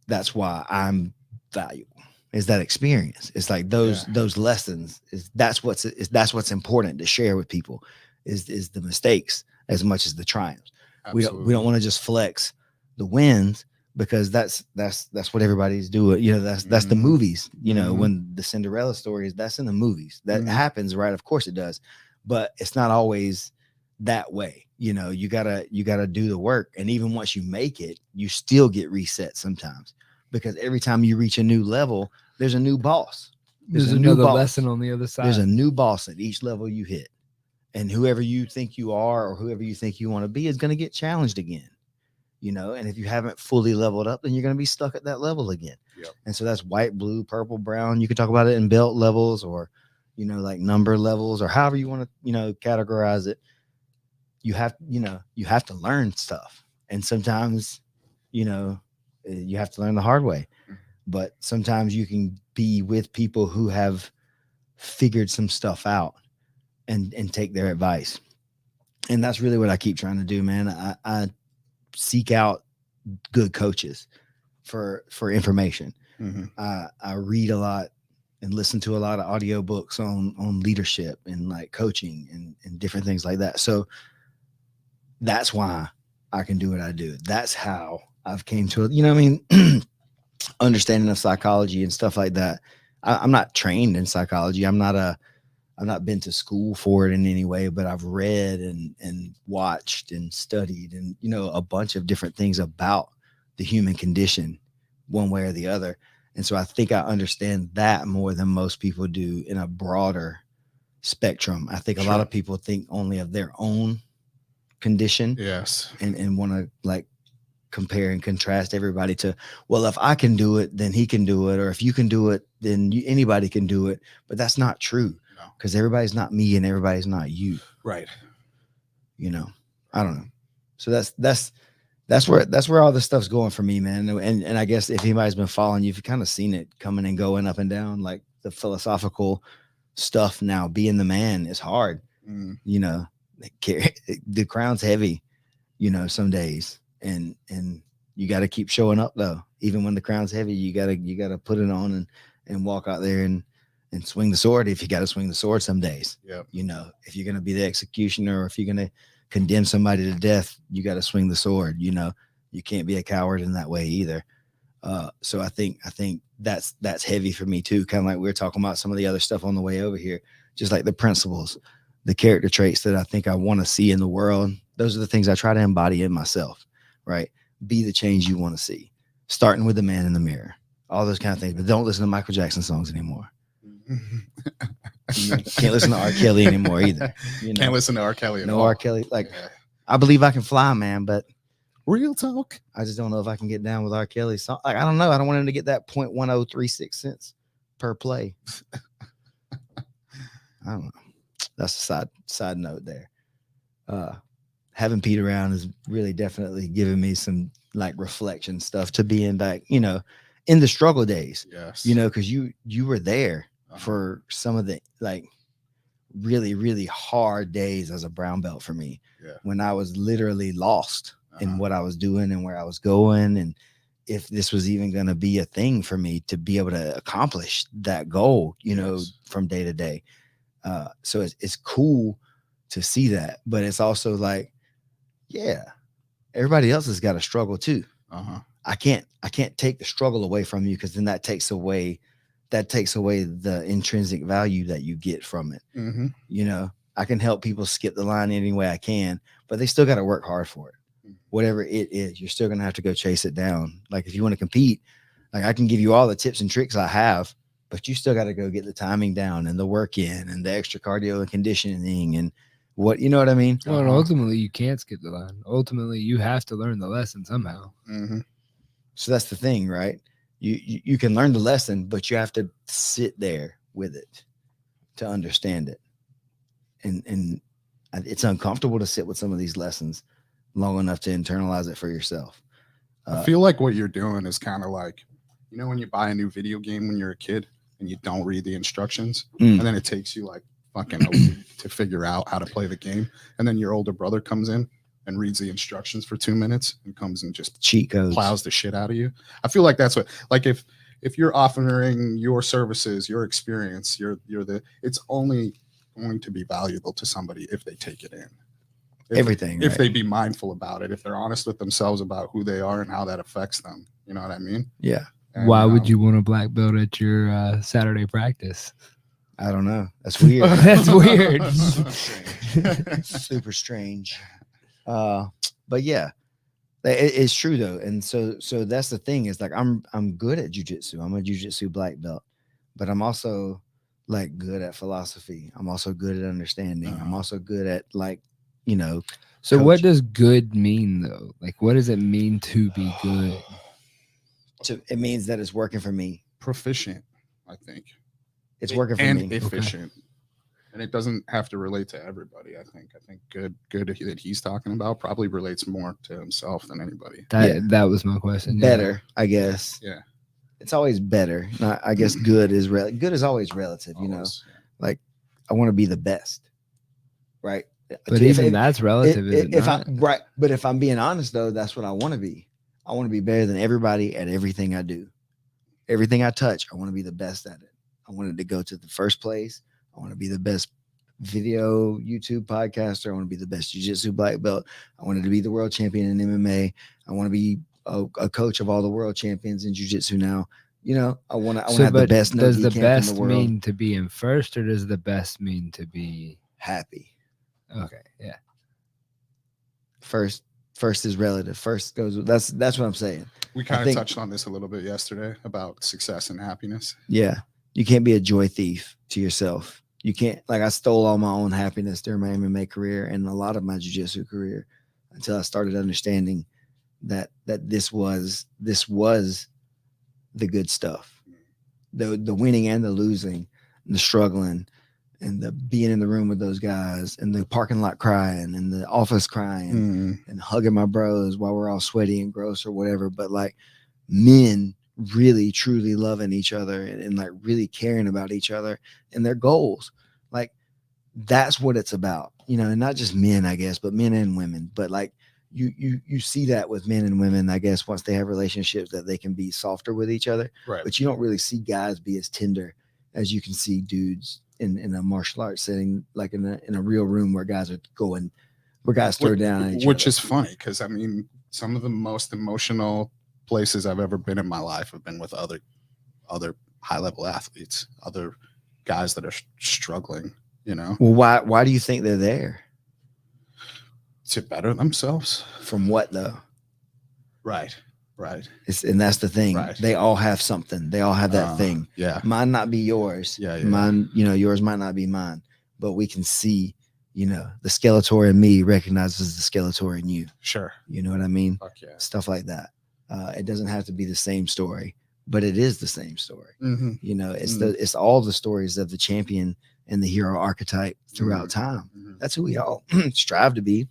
That's why I'm valuable. Is that experience? It's like those lessons. That's what's important to share with people. Is the mistakes as much as the triumphs. Absolutely. We don't want to just flex the wins because that's what everybody's doing. That's the movies. When the Cinderella story is, that's in the movies. That happens, right? Of course it does, but it's not always that way. You gotta do the work, and even once you make it, you still get reset sometimes because every time you reach a new level, there's a new boss. There's another lesson on the other side. There's a new boss at each level you hit. And whoever you think you are or whoever you think you want to be is going to get challenged again. And if you haven't fully leveled up, then you're going to be stuck at that level again. Yep. And so that's white, blue, purple, brown. You can talk about it in belt levels or, like number levels or however you want to, categorize it. You have to learn stuff. And sometimes, you have to learn the hard way. But sometimes you can be with people who have figured some stuff out and take their advice. And that's really what I keep trying to do, man. I seek out good coaches for information. I read a lot and listen to a lot of audiobooks on leadership and like coaching and different things like that. So that's why I can do what I do. That's how I've came to it. Understanding of psychology and stuff like that. I'm not trained in psychology. I've not been to school for it in any way, but I've read and watched and studied and, a bunch of different things about the human condition one way or the other. And so I think I understand that more than most people do in a broader spectrum. I think a lot of people think only of their own condition. Yes. And want to like compare and contrast everybody to, well, if I can do it, then he can do it. Or if you can do it, then anybody can do it. But that's not true. Because everybody's not me and everybody's not you. Right. I don't know. So that's where all this stuff's going for me, man. And I guess if anybody's been following, you've kind of seen it coming and going up and down, like the philosophical stuff now. Being the man is hard. The crown's heavy, some days. And you got to keep showing up though. Even when the crown's heavy, you gotta put it on and walk out there and swing the sword if you got to swing the sword some days. Yep. If you're going to be the executioner or if you're going to condemn somebody to death, you got to swing the sword. You can't be a coward in that way either. So I think that's heavy for me too. Kind of like we were talking about some of the other stuff on the way over here, just like the principles, the character traits that I think I want to see in the world. Those are the things I try to embody in myself, right? Be the change you want to see, starting with the man in the mirror, all those kind of things. But don't listen to Michael Jackson songs anymore. Can't listen to R. Kelly anymore either. Can't listen to R. Kelly at all. No R. Kelly. I believe I can fly, man, but real talk. I just don't know if I can get down with R. Kelly's song. I don't know. I don't want him to get that 0.1036 cents per play. I don't know. That's a side note there. Having Pete around is really definitely giving me some like reflection stuff to be in back, in the struggle days. Yes. Because you were there for some of the like really, really hard days as a brown belt for me. Yeah. When I was literally lost in Uh-huh. what I was doing and where I was going, and if this was even going to be a thing for me to be able to accomplish that goal, you know, Yes. from day to day. So it's cool to see that, but it's also like, yeah, everybody else has got to struggle too. Uh-huh. I can't take the struggle away from you, because then that takes away the intrinsic value that you get from it. Mm-hmm. You know, I can help people skip the line any way I can, but they still got to work hard for it. Whatever it is, you're still gonna have to go chase it down. Like if you want to compete, like I can give you all the tips and tricks I have, but you still got to go get the timing down and the work in and the extra cardio and conditioning and what, you know what I mean? Well, and ultimately, you can't skip the line. Ultimately, you have to learn the lesson somehow. Mm-hmm. So that's the thing, right? You can learn the lesson, but you have to sit there with it to understand it. And it's uncomfortable to sit with some of these lessons long enough to internalize it for yourself. I feel like what you're doing is kind of like, you know, when you buy a new video game when you're a kid and you don't read the instructions, and then it takes you like fucking a week to figure out how to play the game, and then your older brother comes in and reads the instructions for 2 minutes and comes and just cheat codes, plows the shit out of you. I feel like that's what, like if you're offering your services, your experience, it's only going to be valuable to somebody if they take it in. Everything. If right? they be mindful about it, if they're honest with themselves about who they are and how that affects them. You know what I mean? Yeah. And, why would you want a black belt at your Saturday practice? I don't know. That's weird. That's weird. Super strange. But yeah, it's true though. And so that's the thing, is like, I'm good at jujitsu. I'm a jujitsu black belt, but I'm also like good at philosophy. I'm also good at understanding. I'm also good at, like, you know. So coaching. what does good mean though? Like, what does it mean to be good? It means that it's working for me. Proficient, I think. It's working for and me. efficient. Okay. And it doesn't have to relate to everybody. I think good that he's talking about probably relates more to himself than anybody. That was my question. Better, I guess. Yeah. It's always better. I guess good is always relative, you know. Like, I want to be the best. Right? But even that's relative, is it not? Right. But if I'm being honest though, that's what I want to be. I want to be better than everybody at everything I do. Everything I touch, I want to be the best at it. I wanted to go to the first place. I want to be the best video YouTube podcaster. I want to be the best jiu-jitsu black belt. I wanted to be the world champion in MMA. I want to be a coach of all the world champions in jiu-jitsu now. You know, I want to have the best. Does the best in the world. mean to be in first, or does the best mean to be happy? Okay, yeah. First is relative. First goes. That's what I'm saying. We kind of touched on this a little bit yesterday about success and happiness. Yeah, you can't be a joy thief to yourself. You can't. Like, I stole all my own happiness during my MMA career and a lot of my jiu-jitsu career until I started understanding that this was the good stuff, the winning and the losing, and the struggling, and the being in the room with those guys, and the parking lot crying, and the office crying, and hugging my bros while we're all sweaty and gross or whatever. But like, men really truly loving each other and like really caring about each other and their goals. Like, that's what it's about, you know, and not just men, I guess, but men and women. But like, you see that with men and women, I guess, once they have relationships, that they can be softer with each other. Right. But you don't really see guys be as tender as you can see dudes in a martial arts setting, like in a real room where guys throw down at each which other. is funny, because I mean, some of the most emotional places I've ever been in my life have been with other high level athletes, other guys that are struggling, you know. Well, why do you think they're there? To better themselves. From what though? Right. And that's the thing. Right. They all have something. They all have that thing. Yeah. Mine not be yours. Yeah. Mine, you know, yours might not be mine. But we can see, you know, the Skeletor in me recognizes the Skeletor in you. Sure. You know what I mean? Fuck yeah. Stuff like that. It doesn't have to be the same story, but it is the same story. Mm-hmm. You know, it's all the stories of the champion and the hero archetype throughout time. Mm-hmm. That's who we all strive to be.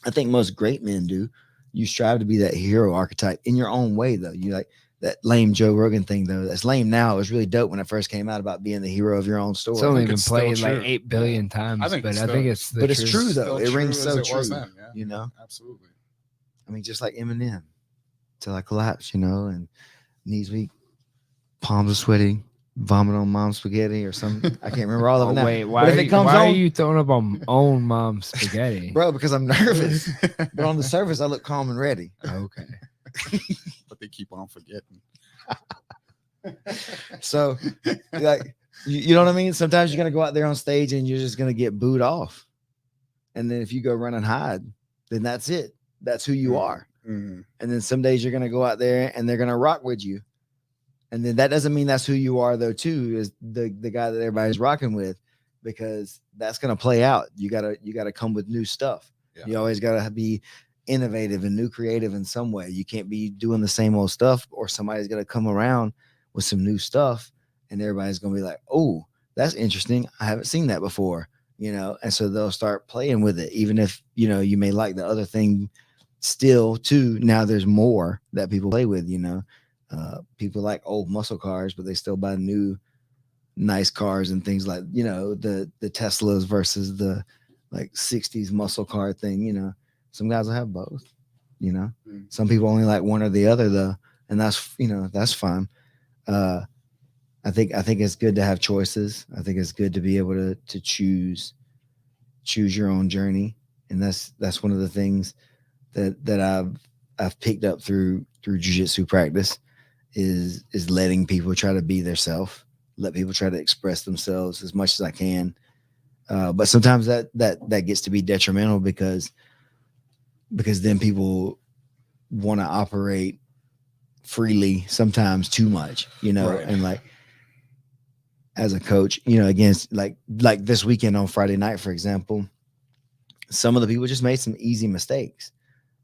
I think most great men do. You strive to be that hero archetype in your own way, though. You like, that lame Joe Rogan thing though. That's lame now. It was really dope when it first came out about being the hero of your own story. It's only think been it's still played like true. 8 billion times, I think but it's I still- think it's the but it's truth. true though. Still It rings true as so it was true. then, yeah. You know, Absolutely. I mean, just like Eminem, till I collapse. You know, and knees weak, palms are sweaty, vomit on mom's spaghetti or something. I can't remember all of Oh, it now. wait, But why, if are it you, comes why are on- you throwing up on own mom's spaghetti? bro, because I'm nervous. But on the surface, I look calm and ready. Okay. But they keep on forgetting. So, like, you know what I mean? Sometimes you're gonna go out there on stage and you're just gonna get booed off, and then if you go run and hide, then that's it. That's who you are. Mhm. And then some days you're gonna go out there and they're gonna rock with you, and then that doesn't mean that's who you are though. Too is the guy that everybody's rocking with, because that's gonna play out. You gotta come with new stuff. Yeah. You always gotta be innovative and new creative in some way. You can't be doing the same old stuff, or somebody's gonna come around with some new stuff, and everybody's gonna be like, "Oh, that's interesting. I haven't seen that before." You know, and so they'll start playing with it, even if you know you may like the other thing still too. Now there's more that people play with. You know, people like old muscle cars, but they still buy new nice cars and things like the Teslas versus the like 60s muscle car thing. You know, some guys will have both. You know, Mm. some people only like one or the other though, and that's fine. I think it's good to have choices. I think it's good to be able to choose your own journey, and that's one of the things that I've picked up through jiu-jitsu practice is letting people try to be their self, let people try to express themselves as much as I can. But sometimes that gets to be detrimental because then people want to operate freely, sometimes too much, Right. and like as a coach, against like this weekend on Friday night, for example, some of the people just made some easy mistakes.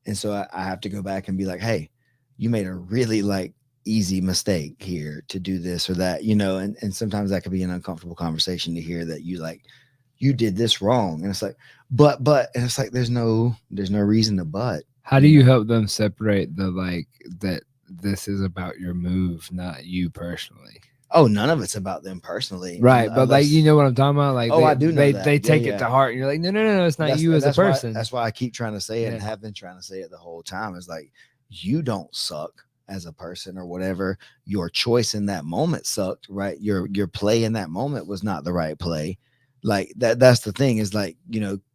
And so I have to go back and be like, hey, you made a really like easy mistake here to do this or that, and sometimes that could be an uncomfortable conversation to hear that you did this wrong. And it's like, but, and it's like, there's no reason to but. How do you help them separate the like that this is about your move, not you personally? Oh, none of it's about them personally. Right. But like, Unless- you know what I'm talking about? Like, Oh, I do know they, that. they Yeah, take yeah. it to heart and you're like, no, it's not you as a that's why- person. that's why I keep trying to say it and Yeah. have been trying to say it the whole time. Is like, you don't suck as a person or whatever. Your choice in that moment sucked, right? Your play in that moment was not the right play. Like that's the thing is like,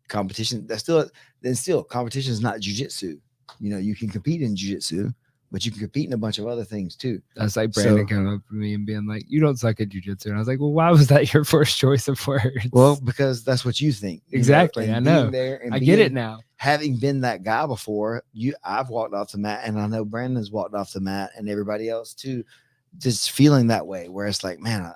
competition. Still competition is not jujitsu. You can compete in jujitsu, but you can compete in a bunch of other things too. That's like Brandon So- coming up to me and being like, you don't suck at jujitsu. And I was like, well, why was that your first choice of words? Well, because that's what you think. Exactly, and I know. being there and I get it being- now. Having been that guy before, I've walked off the mat, and I know Brandon's walked off the mat, and everybody else too, just feeling that way, where it's like, man,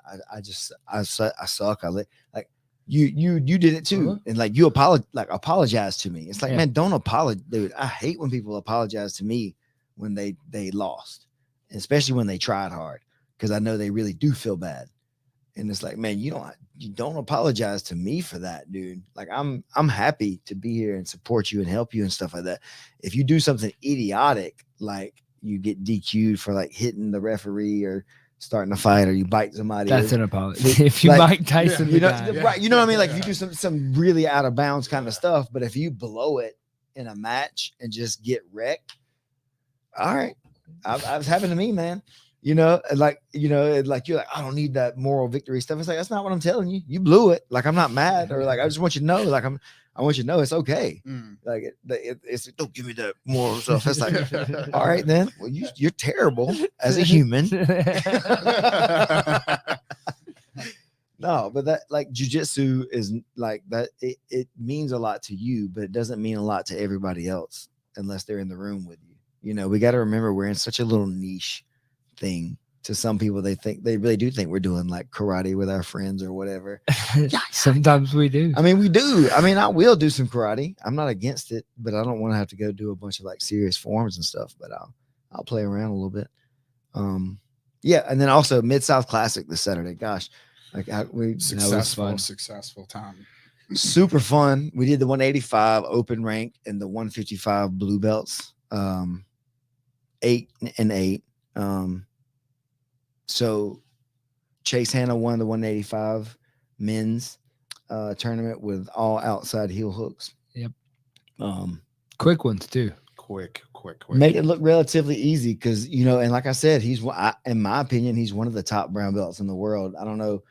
I suck. Like you did it too, Uh-huh. and like you apologize to me. It's like, Yeah. man, don't apologize, dude. I hate when people apologize to me when they lost, especially when they tried hard, because I know they really do feel bad. And it's like, man, you don't apologize to me for that, dude. Like I'm happy to be here and support you and help you and stuff like that. If you do something idiotic, like you get DQ'd for like hitting the referee or starting a fight, or you bite somebody, That's or, an apology. If you like, Mike Tyson, you know, the guy. right? You know what I mean? Like Yeah. if you do some really out of bounds kind of stuff, but if you blow it in a match and just get wrecked, all right, I've happened to me, man. And like you're like, I don't need that moral victory stuff. It's like, that's not what I'm telling you. You blew it. Like, I'm not mad, or like, I just want you to know, like, I want you to know it's okay. Mm. Like it's don't give me that moral stuff. It's like, all right, then. Well, you're terrible as a human. No, but that like jujitsu is like that. It means a lot to you, but it doesn't mean a lot to everybody else unless they're in the room with you. We got to remember we're in such a little niche thing. To some people, they really do think we're doing like karate with our friends or whatever. Sometimes we do. I mean, we do. I mean, I will do some karate. I'm not against it, but I don't want to have to go do a bunch of like serious forms and stuff. But I'll play around a little bit. Yeah, and then also Mid-South Classic this Saturday. Gosh, like Successful time. super fun. We did the 185 open rank and the 155 blue belts. 8 and 8. So Chase Hanna won the 185 men's tournament with all outside heel hooks. Yep. Um, Quick ones too. Quick. Make it look relatively easy because, you know, and like I said, in my opinion, he's one of the top brown belts in the world. I don't know,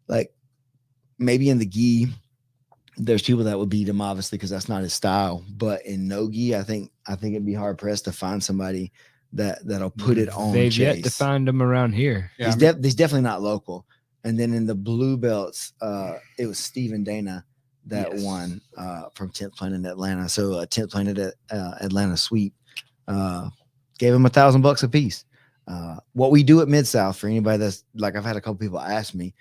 like maybe in the gi, there's people that would beat him obviously because that's not his style. But in no gi, I think it'd be hard pressed to find somebody that'll put it on. They've Chase. yet to find them around here. Yeah, He's definitely not local. And then in the blue belts, it was Steven Dana that won from 10th Planet Atlanta. So 10th Planet Atlanta sweep gave him $1,000 a piece. What we do at Mid South, for anybody that's like, I've had a couple people ask me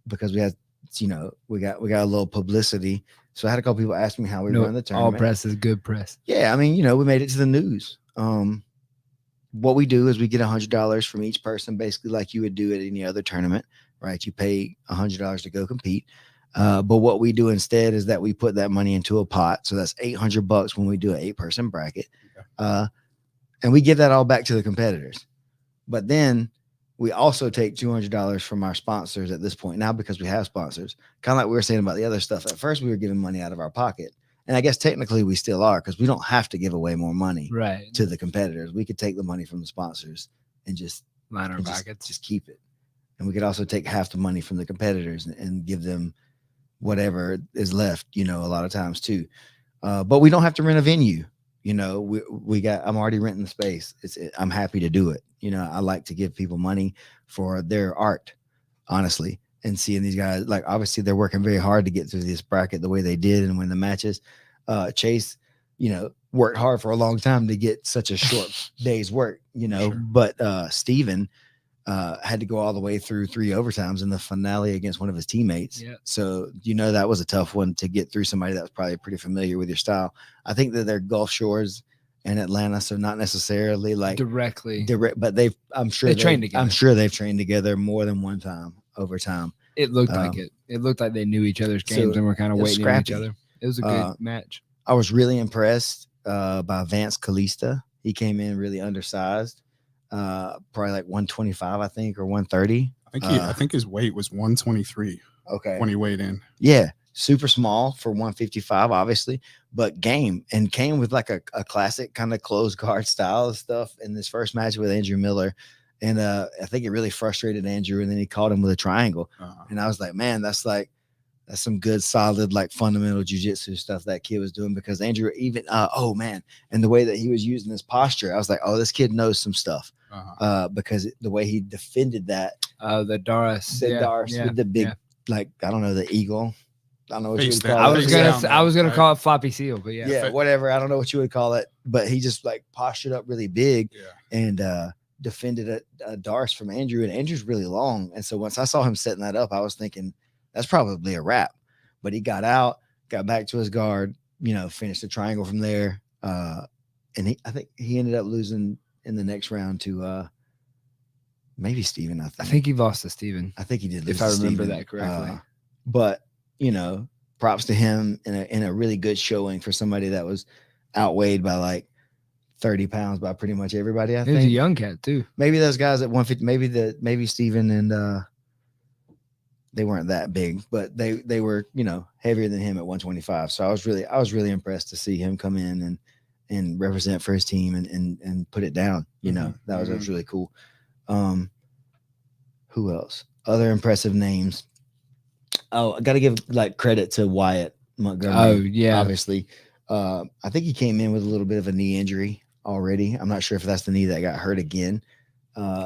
because we had, you know, we got a little publicity. So I had a couple people ask me how we run the tournament. All press is good press. Yeah, I mean, you know, we made it to the news. What we do is we get $100 from each person, basically like you would do at any other tournament, right? You pay $100 to go compete. But what we do instead is that we put that money into a pot. So that's $800 when we do an 8-person bracket. And we give that all back to the competitors. But then we also take $200 from our sponsors at this point now because we have sponsors. Kind of like we were saying about the other stuff. At first, we were giving money out of our pocket. And I guess technically we still are because we don't have to give away more money to the competitors. We could take the money from the sponsors and just line our pockets, just keep it. And we could also take half the money from the competitors and give them whatever is left, you know, a lot of times too. But we don't have to rent a venue. You know, I'm already renting the space. I'm happy to do it. You know, I like to give people money for their art, honestly. And seeing these guys, like, obviously they're working very hard to get through this bracket the way they did and win the matches. Chase, you know, worked hard for a long time to get such a short day's work, you know, but Steven had to go all the way through 3 overtimes in the finale against one of his teammates. Yeah. So, you know, that was a tough one to get through somebody that was probably pretty familiar with your style. I think that they're Gulf Shores in Atlanta, so not necessarily like direct, but I'm sure they trained together. I'm sure they've trained together more than one time over time. It looked like it. It looked like they knew each other's games and were kind of waiting on each other. It was a good match. I was really impressed by Vance Kalista. He came in really undersized, probably like 125, I think, or 130. I think his weight was 123. Okay, when he weighed in. Yeah, super small for 155, obviously, but came with like a classic kind of closed guard style of stuff in this first match with Andrew Miller. And I think it really frustrated Andrew, and then he caught him with a triangle. And I was like, man, that's some good, solid, like fundamental jiu-jitsu stuff that kid was doing, because Andrew even, and the way that he was using his posture, I was like, oh, this kid knows some stuff. Because the way he defended that. The Doris with the big, like, I don't know, the eagle. I don't know what you would call it. I was gonna call it floppy seal, but yeah, whatever. I don't know what you would call it, but he just like postured up really big and defended a Darce from Andrew, and Andrew's really long. And so once I saw him setting that up, I was thinking that's probably a wrap. But he got out, got back to his guard, you know, finished the triangle from there. And I think he ended up losing in the next round to maybe Steven. I think he lost to Steven. I think he did lose if I remember that correctly. But you know, props to him in a really good showing for somebody that was outweighed by like 30 pounds by pretty much everybody. I think he was a young cat too. Maybe those guys at 150, maybe Steven and they weren't that big, but they were, you know, heavier than him at 125. So I was really impressed to see him come in and represent for his team and put it down. You know, that was really cool. Who else? Other impressive names. Oh, I got to give like credit to Wyatt Montgomery. Oh yeah, obviously. I think he came in with a little bit of a knee injury already. I'm not sure if that's the knee that got hurt again.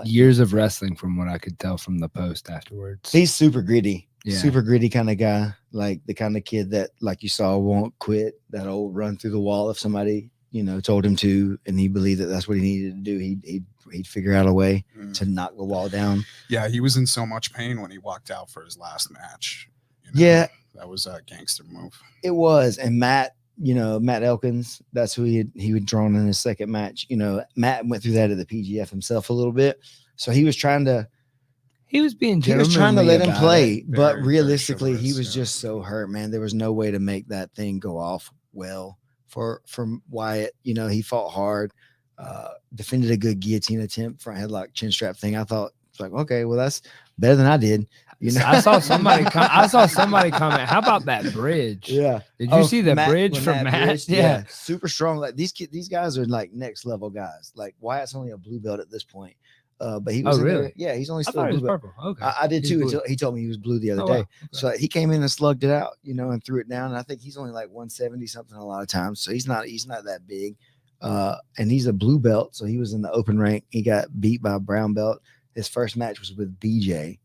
Years of wrestling, from what I could tell from the post afterwards. He's super gritty, super gritty kind of guy, like the kind of kid that, like you saw, won't quit. That'll run through the wall if somebody, you know, told him to, and he believed that that's what he needed to do. He'd figure out a way to knock the wall down. Yeah, he was in so much pain when he walked out for his last match. You know, yeah, that was a gangster move. It was, and Matt Elkins, that's who he would drawn in his second match. You know, Matt went through that at the PGF himself a little bit, so he was trying to let him play, but realistically, he was just so hurt, man. There was no way to make that thing go off well from Wyatt. You know, he fought hard. defended a good guillotine attempt, front headlock, chin strap thing. I thought, it's like, okay, well, that's better than I did. You know, I saw somebody. I saw somebody comment. How about that bridge? Yeah. Did you see the bridge when from Matt? bridged, Yeah. super strong. Like these guys are like next level guys. Like Wyatt's only a blue belt at this point. But he was Oh, in there. really? Yeah, he's only I still thought a it blue was belt. purple. Okay. I did He's too. blue. Until he told me he was blue the other Oh, day. wow. Okay. So he came in and slugged it out, and threw it down. And I think he's only like 170 something a lot of times. So he's not that big. And he's a blue belt. So he was in the open rank. He got beat by a brown belt. His first match was with BJ.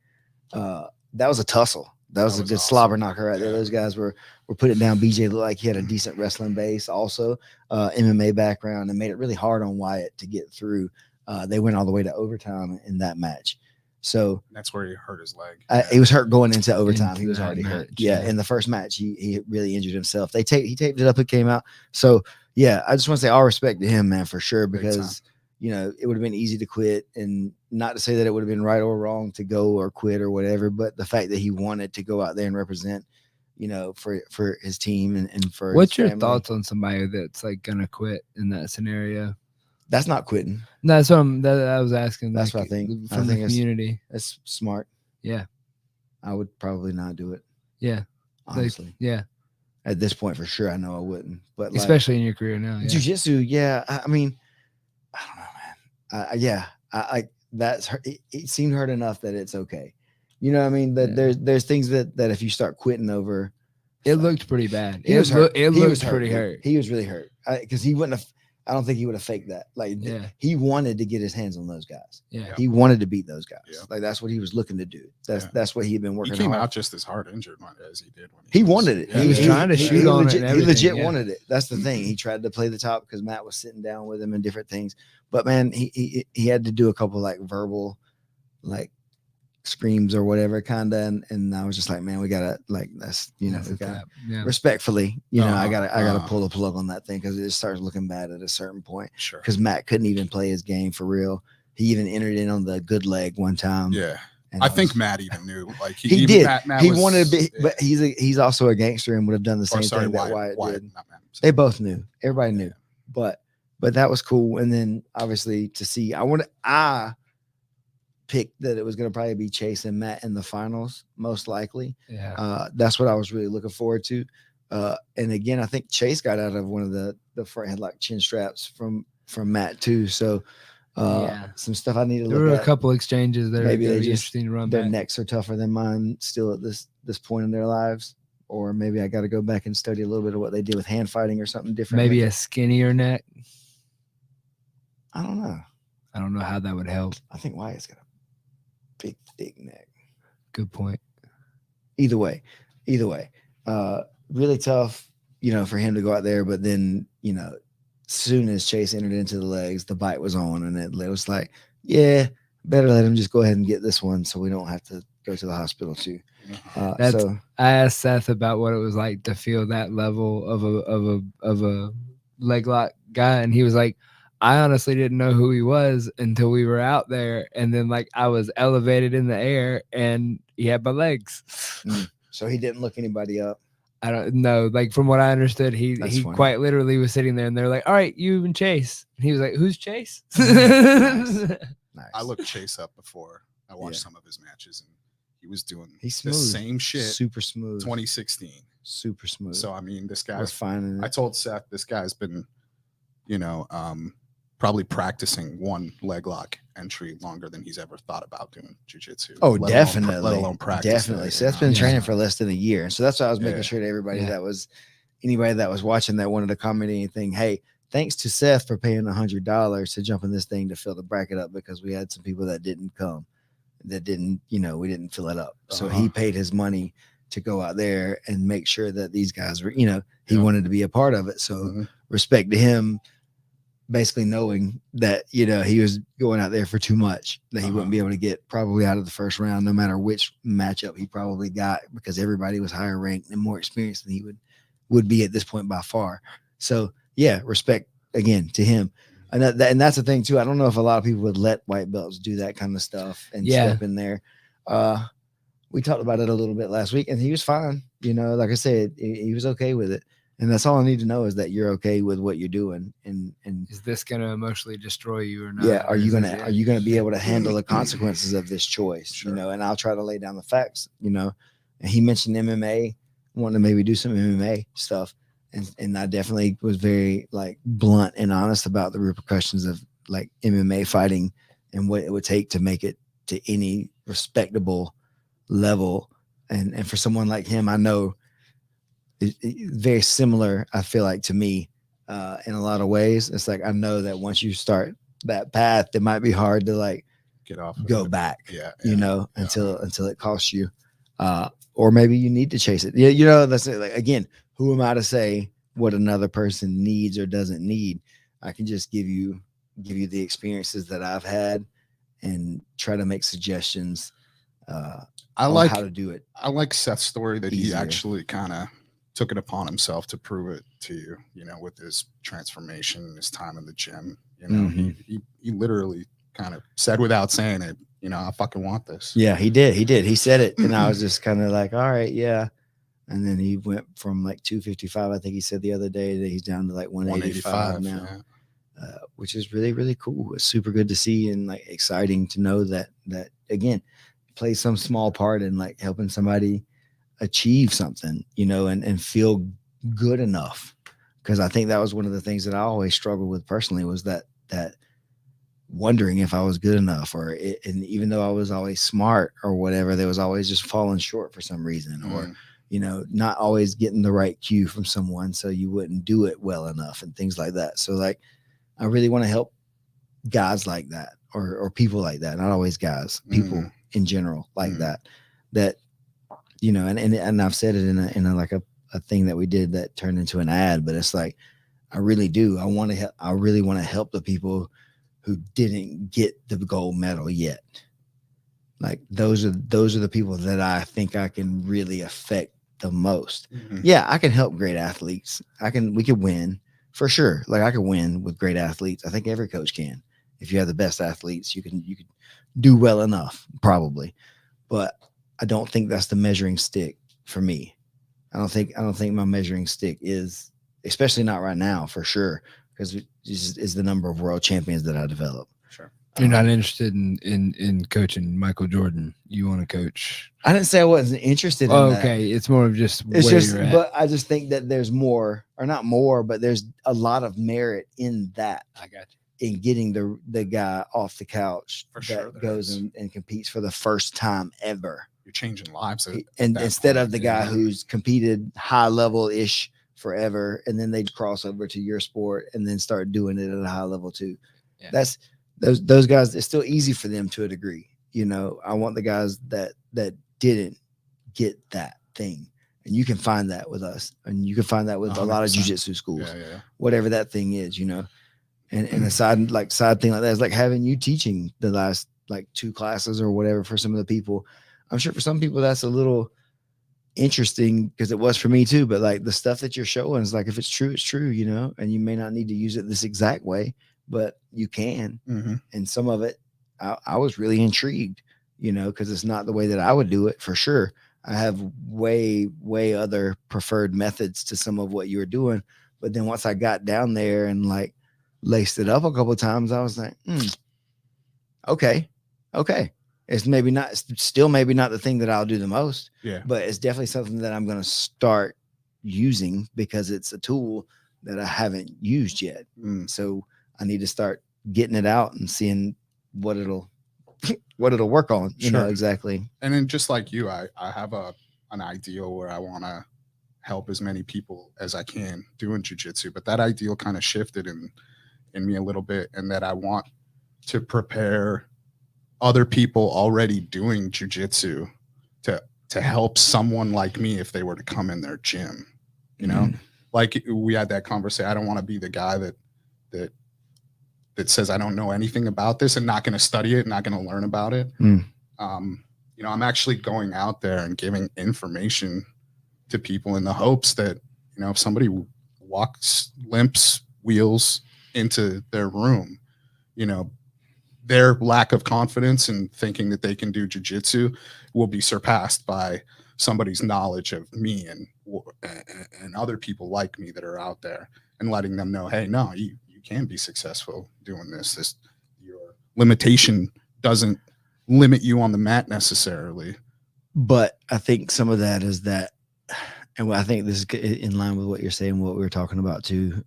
That was a tussle. That was a good awesome. slobber knocker right there. Yeah. Those guys were putting it down. BJ looked like he had a decent wrestling base, also MMA background, and made it really hard on Wyatt to get through. They went all the way to overtime in that match. So That's where he hurt his leg. he was hurt going into overtime. Into He was that already hurt. match, Yeah, yeah. in the first match, he really injured himself. He taped it up. It came out. So yeah, I just want to say all respect to him, man, for sure, Big because it would have been easy to quit, and not to say that it would have been right or wrong to go or quit or whatever, but the fact that he wanted to go out there and represent, for his team and for What's his your family. thoughts on somebody that's like gonna quit in that scenario? That's not quitting. No, that's what I was asking. That's like, what I think. from I the think community. That's smart. Yeah. I would probably not do it. Yeah. Honestly, Yeah. at this point, for sure, I know I wouldn't. But Especially in your career now. Yeah. Jiu-jitsu, yeah. I mean, I don't know, man. That's it seemed hurt enough that it's okay. You know what I mean? That Yeah. there's things that if you start quitting over, It looked pretty bad. he was hurt. It He looked was pretty hurt. He was really hurt because he wouldn't have. I don't think he would have faked that. Like, Yeah. he wanted to get his hands on those guys. Yeah. He wanted to beat those guys. Yeah. Like, that's what he was looking to do. Yeah. That's what he had been He working came hard. out just as hard injured as he did when He wanted it. Yeah, He was trying to shoot on it and He everything, legit yeah. wanted it. That's the thing. He tried to play the top because Matt was sitting down with him and different things. But man, he had to do a couple like verbal, like screams or whatever kind of, and I was just like, man, we gotta like that's we gotta Yeah. respectfully, I gotta Uh-huh. pull the plug on that thing because it starts looking bad at a certain point. Sure. Because Matt couldn't even play his game for real. He even entered in on the good leg one time. Yeah. and I think Matt even knew. Like he did. Matt He was- wanted to be, yeah. but he's also a gangster and would have done the Or same sorry, thing that Wyatt did. not Matt. They both knew. Everybody knew. But that was cool. And then obviously to see, I picked that it was going to probably be Chase and Matt in the finals, most likely. Yeah. That's what I was really looking forward to. And again, I think Chase got out of one of the front headlock chin straps from Matt too. So some stuff I need to There look were at. a couple exchanges there. Maybe Maybe they be just- interesting to run Their back. necks are tougher than mine still at this point in their lives. Or maybe I got to go back and study a little bit of what they did with hand fighting or something different. Maybe a skinnier neck. I don't know. I don't know how that would help. I think Wyatt's got a big, thick neck. Good point. Either way, really tough, for him to go out there. But then, soon as Chase entered into the legs, the bite was on, and it was like, yeah, better let him just go ahead and get this one, so we don't have to go to the hospital too. That's- I asked Seth about what it was like to feel that level of a leg lock guy, and he was like, I honestly didn't know who he was until we were out there, and then like I was elevated in the air, and he had my legs. So he didn't look anybody up. I don't know. Like from what I understood, he That's funny. quite literally was sitting there, and they're like, "All right, you and Chase." And he was like, "Who's Chase?" Nice. I looked Chase up before. I watched Yeah. some of his matches, and he was doing He's the smooth. same shit. Super smooth. 2016. Super smooth. So I mean, this was guy's. fine. In I it. told Seth this guy's been, probably practicing one leg lock entry longer than he's ever thought about doing jujitsu. Oh, let alone- definitely. let alone practice. Definitely. it, So that's you been know? training for less than a year. So that's why I was making Yeah. sure to everybody Yeah. that was anybody that was watching that wanted to comment anything. Hey, thanks to Seth for paying $100 to jump in this thing to fill the bracket up because we had some people that didn't come, that didn't, we didn't fill it up. So he paid his money to go out there and make sure that these guys were, he Yeah. wanted to be a part of it. So Mhm. respect to him, basically knowing that, he was going out there for too much, that he wouldn't be able to get probably out of the first round, no matter which matchup he probably got, because everybody was higher ranked and more experienced than he would be at this point by far. So yeah, respect again to him. And that's the thing too. I don't know if a lot of people would let white belts do that kind of stuff and step in there. We talked about it a little bit last week, and he was fine. Like I said, he was okay with it. And that's all I need to know is that you're okay with what you're doing. And Is this going to emotionally destroy you or not? yeah, are Or you is gonna this- are you gonna be able to handle the consequences of this choice? Sure. You know, and I'll try to lay down the facts. You know, and he mentioned MMA, wanting to maybe do some MMA stuff, and I definitely was very like blunt and honest about the repercussions of like MMA fighting and what it would take to make it to any respectable level. And for someone like him, I know very similar. I feel like to me, in a lot of ways, it's like I know that once you start that path, it might be hard to like Get off. Of go it. back. Yeah. You know, yeah. until it costs you, or maybe you need to chase it. Yeah, you know, that's it. Like again, who am I to say what another person needs or doesn't need? I can just give you the experiences that I've had and try to make suggestions I on like how to do it. I like Seth's story that he easier. actually kind of took it upon himself to prove it to you, you know, with his transformation, his time in the gym. You know, Mhm. he literally kind of said without saying it, you know, I fucking want this. Yeah, he did. He said it, and I was just kind of like, all right, yeah. And then he went from like 255. I think he said the other day that he's down to like 185 now, yeah. which is really really cool. It's super good to see and like exciting to know that again plays some small part in like helping somebody achieve something, you know, and feel good enough. Because I think that was one of the things that I always struggled with personally was that wondering if I was good enough, and even though I was always smart or whatever, there was always just falling short for some reason, or you know, not always getting the right cue from someone, so you wouldn't do it well enough and things like that. So like, I really want to help guys like that, or people like that, not always guys, people in general like that, you know, and I've said it in a like a thing that we did that turned into an ad, but it's like, I really do. I really want to help the people who didn't get the gold medal yet. Like those are the people that I think I can really affect the most. Yeah, I can help great athletes. We could win for sure. Like I could win with great athletes. I think every coach can. If you have the best athletes, you can do well enough, probably. But I don't think that's the measuring stick for me. I don't think my measuring stick is, especially not right now, for sure, because it is the number of world champions that I develop. Sure. You're not interested in coaching Michael Jordan. You want to coach. I didn't say I wasn't interested in that. Okay, it's more of just It's where just, you're at. but I just think that there's more, or not more, but there's a lot of merit in that. I got you. In getting the guy off the couch For that sure there goes is. and competes for the first time ever. You're changing lives. And that instead point, of the guy who's competed high level ish forever, and then they'd cross over to your sport and then start doing it at a high level too. Yeah. That's those guys. It's still easy for them to a degree. You know, I want the guys that didn't get that thing, and you can find that with us, and you can find that with a lot of 100%. jiu-jitsu schools, Yeah. whatever that thing is, you know. And a side thing like that is like having you teaching the last like 2 classes or whatever for some of the people. I'm sure for some people that's a little interesting because it was for me too. But like the stuff that you're showing is like, if it's true, it's true, you know. And you may not need to use it this exact way, but you can. And some of it, I was really intrigued, you know, because it's not the way that I would do it for sure. I have way other preferred methods to some of what you were doing. But then once I got down there and like laced it up a couple of times, I was like, okay. It's maybe not the thing that I'll do the most, but it's definitely something that I'm going to start using because it's a tool that I haven't used yet. So I need to start getting it out and seeing what it'll work on, you know, exactly. And then just like you, I have an ideal where I want to help as many people as I can doing jiu-jitsu, but that ideal kind of shifted in me a little bit, and that I want to prepare other people already doing jiu-jitsu to help someone like me if they were to come in their gym, you know. Like we had that conversation. I don't want to be the guy that says I don't know anything about this and not going to study it, not going to learn about it. You know, I'm actually going out there and giving information to people in the hopes that, you know, if somebody limps, wheels into their room, you know, their lack of confidence and thinking that they can do jiu-jitsu will be surpassed by somebody's knowledge of me and other people like me that are out there, and letting them know, hey, no, you can be successful doing this. Your limitation doesn't limit you on the mat necessarily. But I think some of that is that, and I think this is in line with what you're saying, what we were talking about too.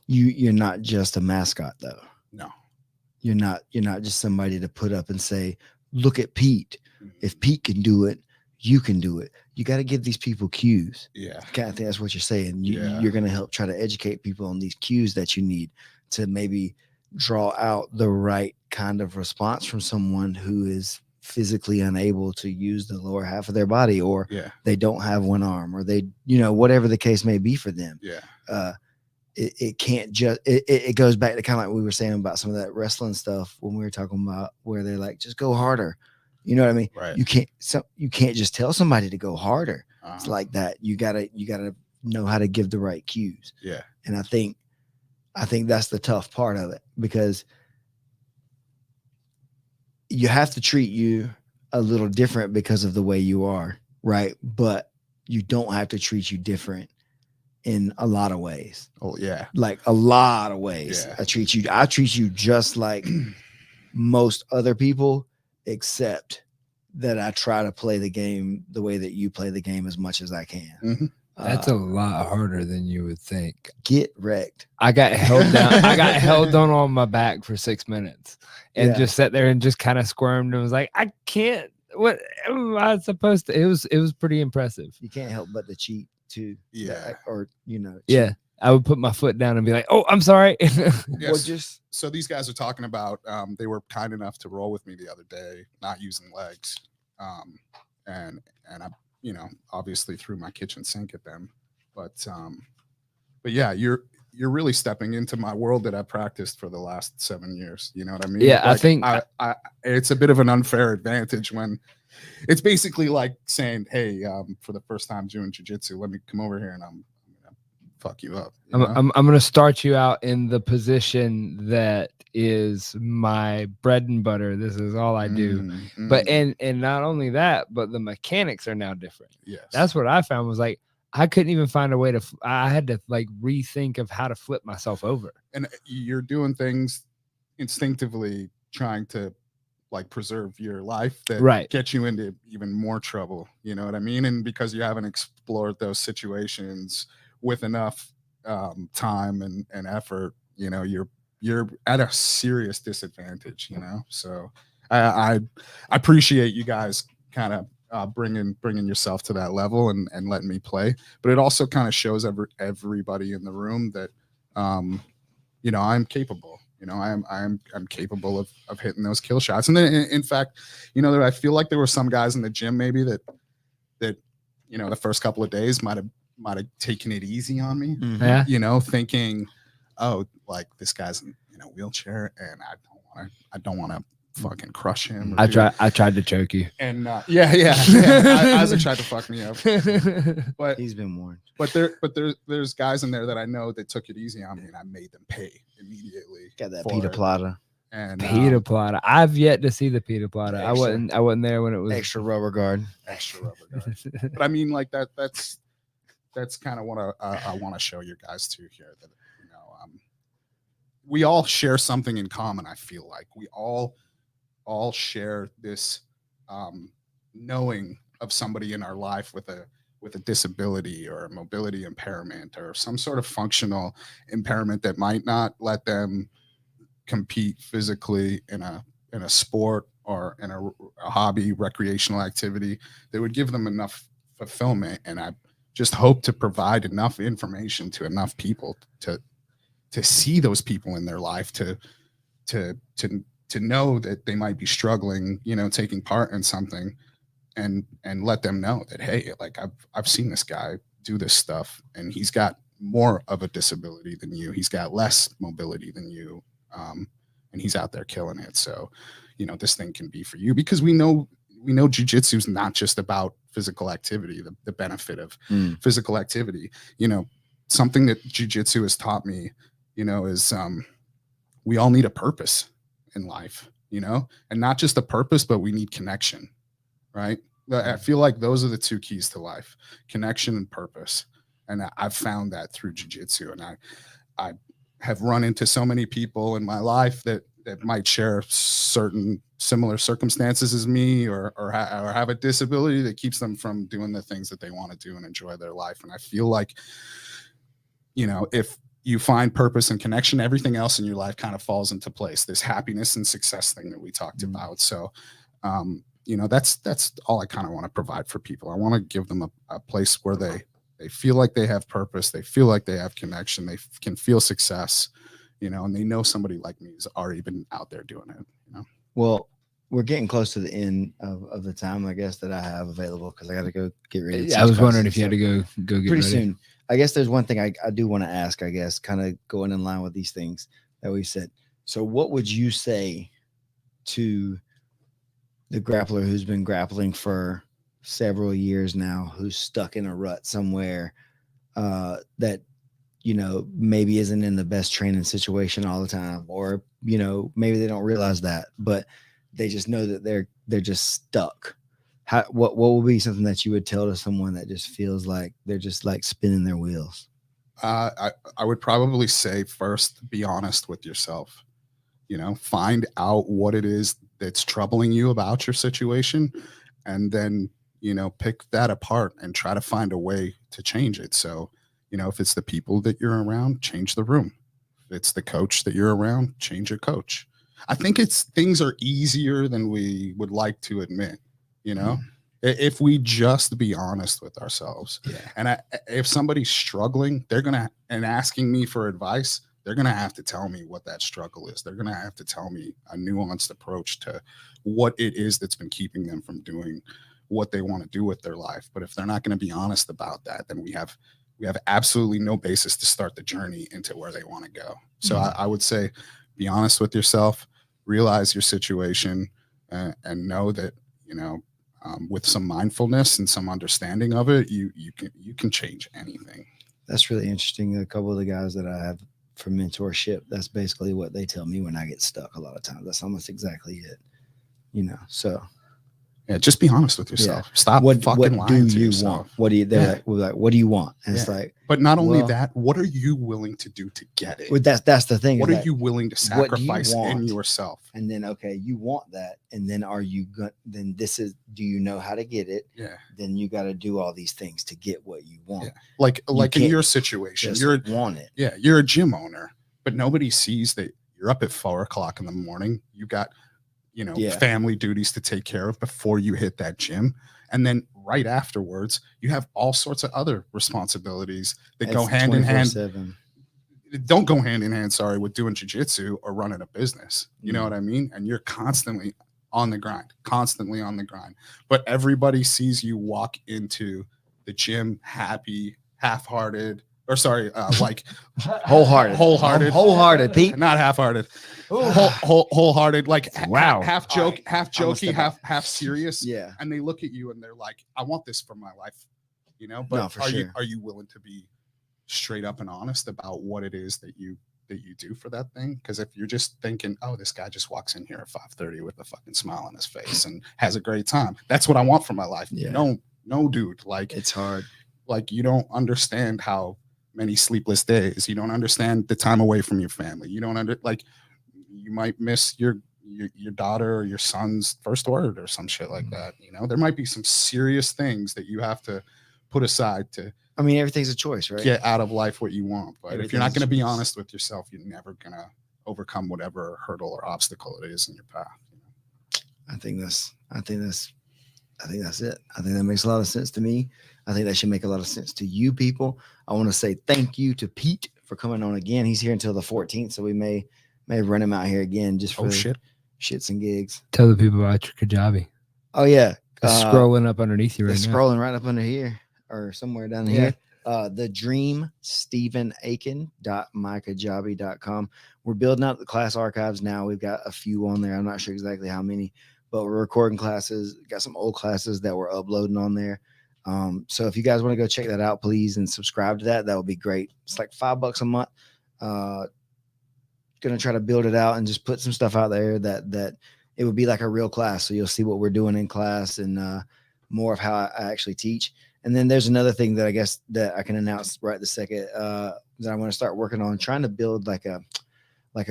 You're not just a mascot though. No, you're not just somebody to put up and say, look at Pete. If Pete can do it, you can do it. You got to give these people cues. Yeah. I kind of think that's what you're saying. You're going to help try to educate people on these cues that you need to maybe draw out the right kind of response from someone who is physically unable to use the lower half of their body, or they don't have one arm, or they, whatever the case may be for them. Yeah. It can't just, it goes back to kind of like we were saying about some of that wrestling stuff when we were talking about where they're like, just go harder. You know what I mean? Right. You can't just tell somebody to go harder. It's like that. You gotta know how to give the right cues. Yeah. And I think that's the tough part of it, because you have to treat you a little different because of the way you are, right? But you don't have to treat you different in a lot of ways. Oh yeah. Like a lot of ways. Yeah. I treat you just like most other people, except that I try to play the game the way that you play the game as much as I can. Mm-hmm. That's a lot harder than you would think. Get wrecked. I got held down. I got held down on my back for 6 minutes and just sat there and just kind of squirmed and was like, I can't. What am I supposed to? It was pretty impressive. You can't help but to cheat too. Yeah. Cheat. Yeah. I would put my foot down and be like, "Oh, I'm sorry." Yes. So these guys are talking about. They were kind enough to roll with me the other day, not using legs, and I, obviously threw my kitchen sink at them, but yeah, you're really stepping into my world that I practiced for the last 7 years. You know what I mean? Yeah, like, I think it's a bit of an unfair advantage when it's basically like saying, "Hey, for the first time doing jiu-jitsu, let me come over here and I'm fuck you up." I'm going to start you out in the position that is my bread and butter. This is all I do. But and not only that, but the mechanics are now different. Yes. That's what I found was like, I couldn't even find a way to, I had to like rethink of how to flip myself over. And you're doing things instinctively, trying to like preserve your life that get you into even more trouble. You know what I mean? And because you haven't explored those situations with enough time and effort, you're at a serious disadvantage, so I appreciate you guys kind of bringing yourself to that level and letting me play, but it also kind of shows everybody in the room that I'm capable. I'm capable of hitting those kill shots. And then in fact, I feel like there were some guys in the gym maybe that the first couple of days might have taken it easy on me, thinking, oh, like this guy's in a wheelchair and I don't want to fuc's crush him. I tried to choke you. And Isaac tried to fuck me up. But he's been warned. But there's guys in there that I know that took it easy on me and I made them pay immediately. Got that pita plata. And pita plata. I've yet to see the pita plata. I wasn't there when it was extra rubber guard. But I mean, like that's kind of what I want to show you guys too here, that we all share something in common. I feel like we all share this knowing of somebody in our life with a disability or a mobility impairment or some sort of functional impairment that might not let them compete physically in a sport or in a hobby, recreational activity that would give them enough fulfillment. And I just hope to provide enough information to enough people to see those people in their life, to know that they might be struggling, taking part in something, and let them know that, hey, like I've seen this guy do this stuff and he's got more of a disability than you. He's got less mobility than you. And he's out there killing it. So, this thing can be for you, because we know jiu-jitsu is not just about physical activity, the benefit of physical activity. Something that jiu-jitsu has taught me, is we all need a purpose in life, and not just a purpose, but we need connection, right? I feel like those are the two keys to life: connection and purpose. And I've found that through jiu-jitsu. And I have run into so many people in my life that might share certain similar circumstances as me, or have a disability that keeps them from doing the things that they want to do and enjoy their life. And I feel like, if you find purpose and connection, everything else in your life kind of falls into place. This happiness and success thing that we talked about. So, that's all I kind of want to provide for people. I want to give them a place where they feel like they have purpose. They feel like they have connection. They can feel success, and they know somebody like me has already been out there doing it. Well, we're getting close to the end of the time, I guess, that I have available, because I got to go get ready. Yeah, I was wondering if you had to go get pretty ready. soon. I guess there's one thing I do want to ask, I guess, kind of going in line with these things that we said. So what would you say to the grappler who's been grappling for several years now, who's stuck in a rut somewhere, that, maybe isn't in the best training situation all the time, or, maybe they don't realize that, but they just know that they're just stuck? What will be something that you would tell to someone that just feels like they're just like spinning their wheels? I would probably say, first, be honest with yourself. Find out what it is that's troubling you about your situation, and then, pick that apart and try to find a way to change it. So, if it's the people that you're around, change the room. If it's the coach that you're around, change your coach. I think things are easier than we would like to admit, if we just be honest with ourselves. Yeah. And if somebody's struggling, and asking me for advice, they're going to have to tell me what that struggle is. They're going to have to tell me a nuanced approach to what it is that's been keeping them from doing what they want to do with their life. But if they're not going to be honest about that, then we have absolutely no basis to start the journey into where they want to go. So I would say, be honest with yourself, realize your situation, and know that, with some mindfulness and some understanding of it, you can change anything. That's really interesting. A couple of the guys that I have for mentorship, that's basically what they tell me when I get stuck a lot of times. That's almost exactly it. So yeah, just be honest with yourself. Yeah. Stop fucking lying to yourself. Want? What do you? They're like, what do you want? And it's like, but not only that, what are you willing to do to get it? Well, that's the thing. What are you willing to sacrifice in yourself? And then, okay, you want that, and then are you good? Then do you know how to get it? Yeah. Then you got to do all these things to get what you want. Yeah. Like in your situation, want it. Yeah, you're a gym owner, but nobody sees that you're up at 4 o'clock in the morning. You got family duties to take care of before you hit that gym. And then right afterwards, you have all sorts of other responsibilities that go hand in hand. Don't go hand in hand, with doing jiu-jitsu or running a business. You know what I mean? And you're constantly on the grind. But everybody sees you walk into the gym happy, half-hearted, like wholehearted, Pete, not half-hearted, wholehearted, like wow, half jokey, half serious. Yeah. And they look at you and they're like, I want this for my life, but are you willing to be straight up and honest about what it is that you do for that thing? Because if you're just thinking, oh, this guy just walks in here at 5:30 with a fucking smile on his face and has a great time, that's what I want for my life. Yeah. No, dude, like, it's hard. Like, you don't understand how many sleepless days. You don't understand the time away from your family. You don't you might miss your daughter or your son's first word or some shit like that. There might be some serious things that you have to put aside to. I mean, everything's a choice, right? Get out of life what you want. But if you're not going to be honest with yourself, you're never going to overcome whatever hurdle or obstacle it is in your path. I think that's it. I think that makes a lot of sense to me. I think that should make a lot of sense to you people. I want to say thank you to Pete for coming on again. He's here until the 14th, so we may run him out here again just for shits and gigs. Tell the people about your Kajabi. Oh yeah, it's scrolling up underneath you right now. Scrolling right up under here or somewhere down here. The Dream Stephen Aiken.mykajabi.com. We're building out the class archives now. We've got a few on there. I'm not sure exactly how many, but we're recording classes. Got some old classes that we're uploading on there. So if you guys want to go check that out, please, and subscribe to that would be great. It's like $5 a month. going to try to build it out and just put some stuff out there that it would be like a real class. So you'll see what we're doing in class and more of how I actually teach. And then there's another thing that I guess that I can announce right this second that I want to start working on, trying to build like a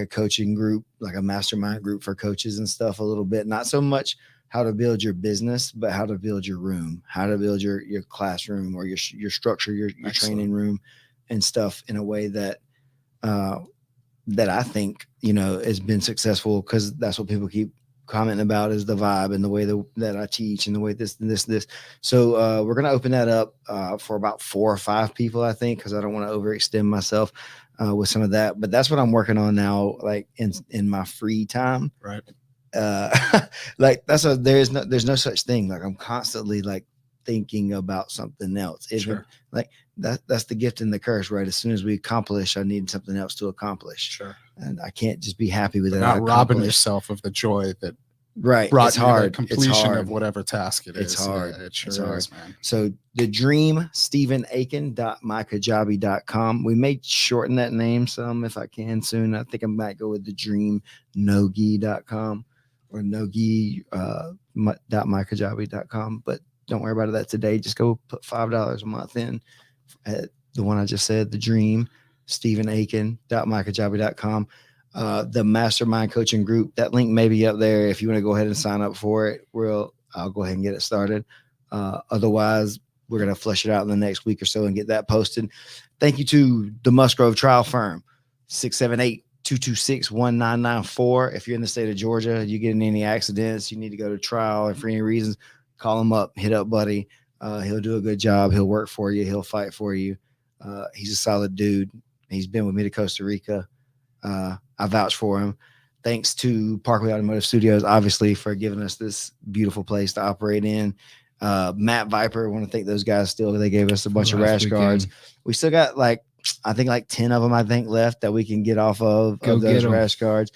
coaching group, like a mastermind group for coaches and stuff a little bit. Not so much how to build your business, but how to build your room, how to build your classroom or your structure, your training room and stuff in a way that that I think, has been successful, because that's what people keep commenting about is the vibe and the way that I teach and the way this. So we're going to open that up for about 4 or 5 people, I think, because I don't want to overextend myself with some of that. But that's what I'm working on now, like in my free time. Right. Like there's no such thing. Like I'm constantly like thinking about something else. Sure. Like that's the gift and the curse, right? As soon as we accomplish, I need something else to accomplish. Sure. And I can't just be happy with it. Not robbing yourself of the joy that right. brought It's you hard. the completion it's hard. of whatever task it is. It's hard. Yeah, it sure it's hard. is, man. So the dream, StephenAiken.mykajabi.com. We may shorten that name some if I can soon. I think I might go with the dream nogi.com or nogi.mykajabi.com. But don't worry about that today. Just go put $5 a month in at the one I just said, the dream, StephenAiken.mykajabi.com. The mastermind coaching group, that link may be up there. If you want to go ahead and sign up for it, I'll go ahead and get it started. Otherwise, we're going to flesh it out in the next week or so and get that posted. Thank you to the Musgrove Trial Firm, 678-226-1994. If you're in the state of Georgia, you get in any accidents, you need to go to trial, and for any reasons, call him up, hit up Buddy. He'll do a good job. He'll work for you. He'll fight for you. He's a solid dude. He's been with me to Costa Rica. I vouch for him. Thanks to Parkway Automotive Studios, obviously, for giving us this beautiful place to operate in. Matt Viper, I want to thank those guys still. They gave us a bunch of rash guards. We still got like 10 of them, left that we can get off of those rash guards.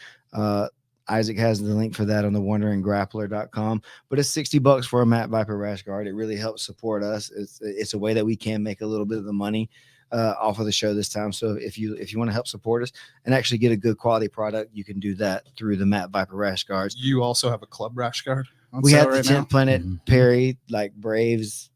Isaac has the link for that on the wanderinggrappler.com, but it's $60 for a Matt Viper rash guard. It really helps support us. It's a way that we can make a little bit of the money off of the show this time. So if you want to help support us and actually get a good quality product, you can do that through the Matt Viper rash guards. You also have a club rash guard? We have the 10th Planet Perry, like Braves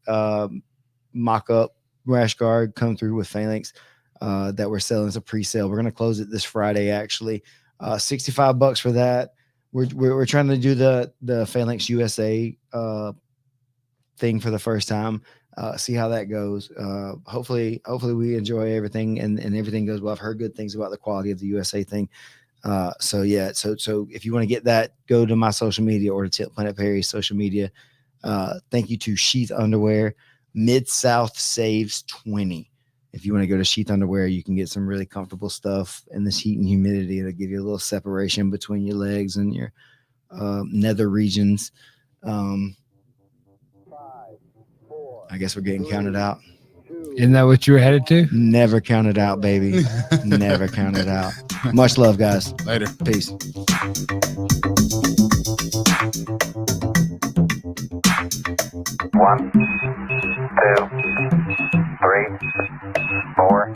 mock-up rash guard come through with Phalanx that we're selling as a pre-sale. We're going to close it this Friday, actually. $65 for that. We're trying to do the Phalanx USA thing for the first time. See how that goes. Hopefully we enjoy everything and everything goes well. I've heard good things about the quality of the USA thing. So if you want to get that, go to my social media or to Tip Planet Perry's social media. Thank you to Sheath Underwear. Mid-South saves 20. If you want to go to Sheath Underwear, you can get some really comfortable stuff in this heat and humidity. It'll give you a little separation between your legs and your nether regions. I guess we're getting counted out. Isn't that what you were headed to? Never count it out, baby. Never count it out. Much love, guys. Later. Peace. 1, 2, 3, 4.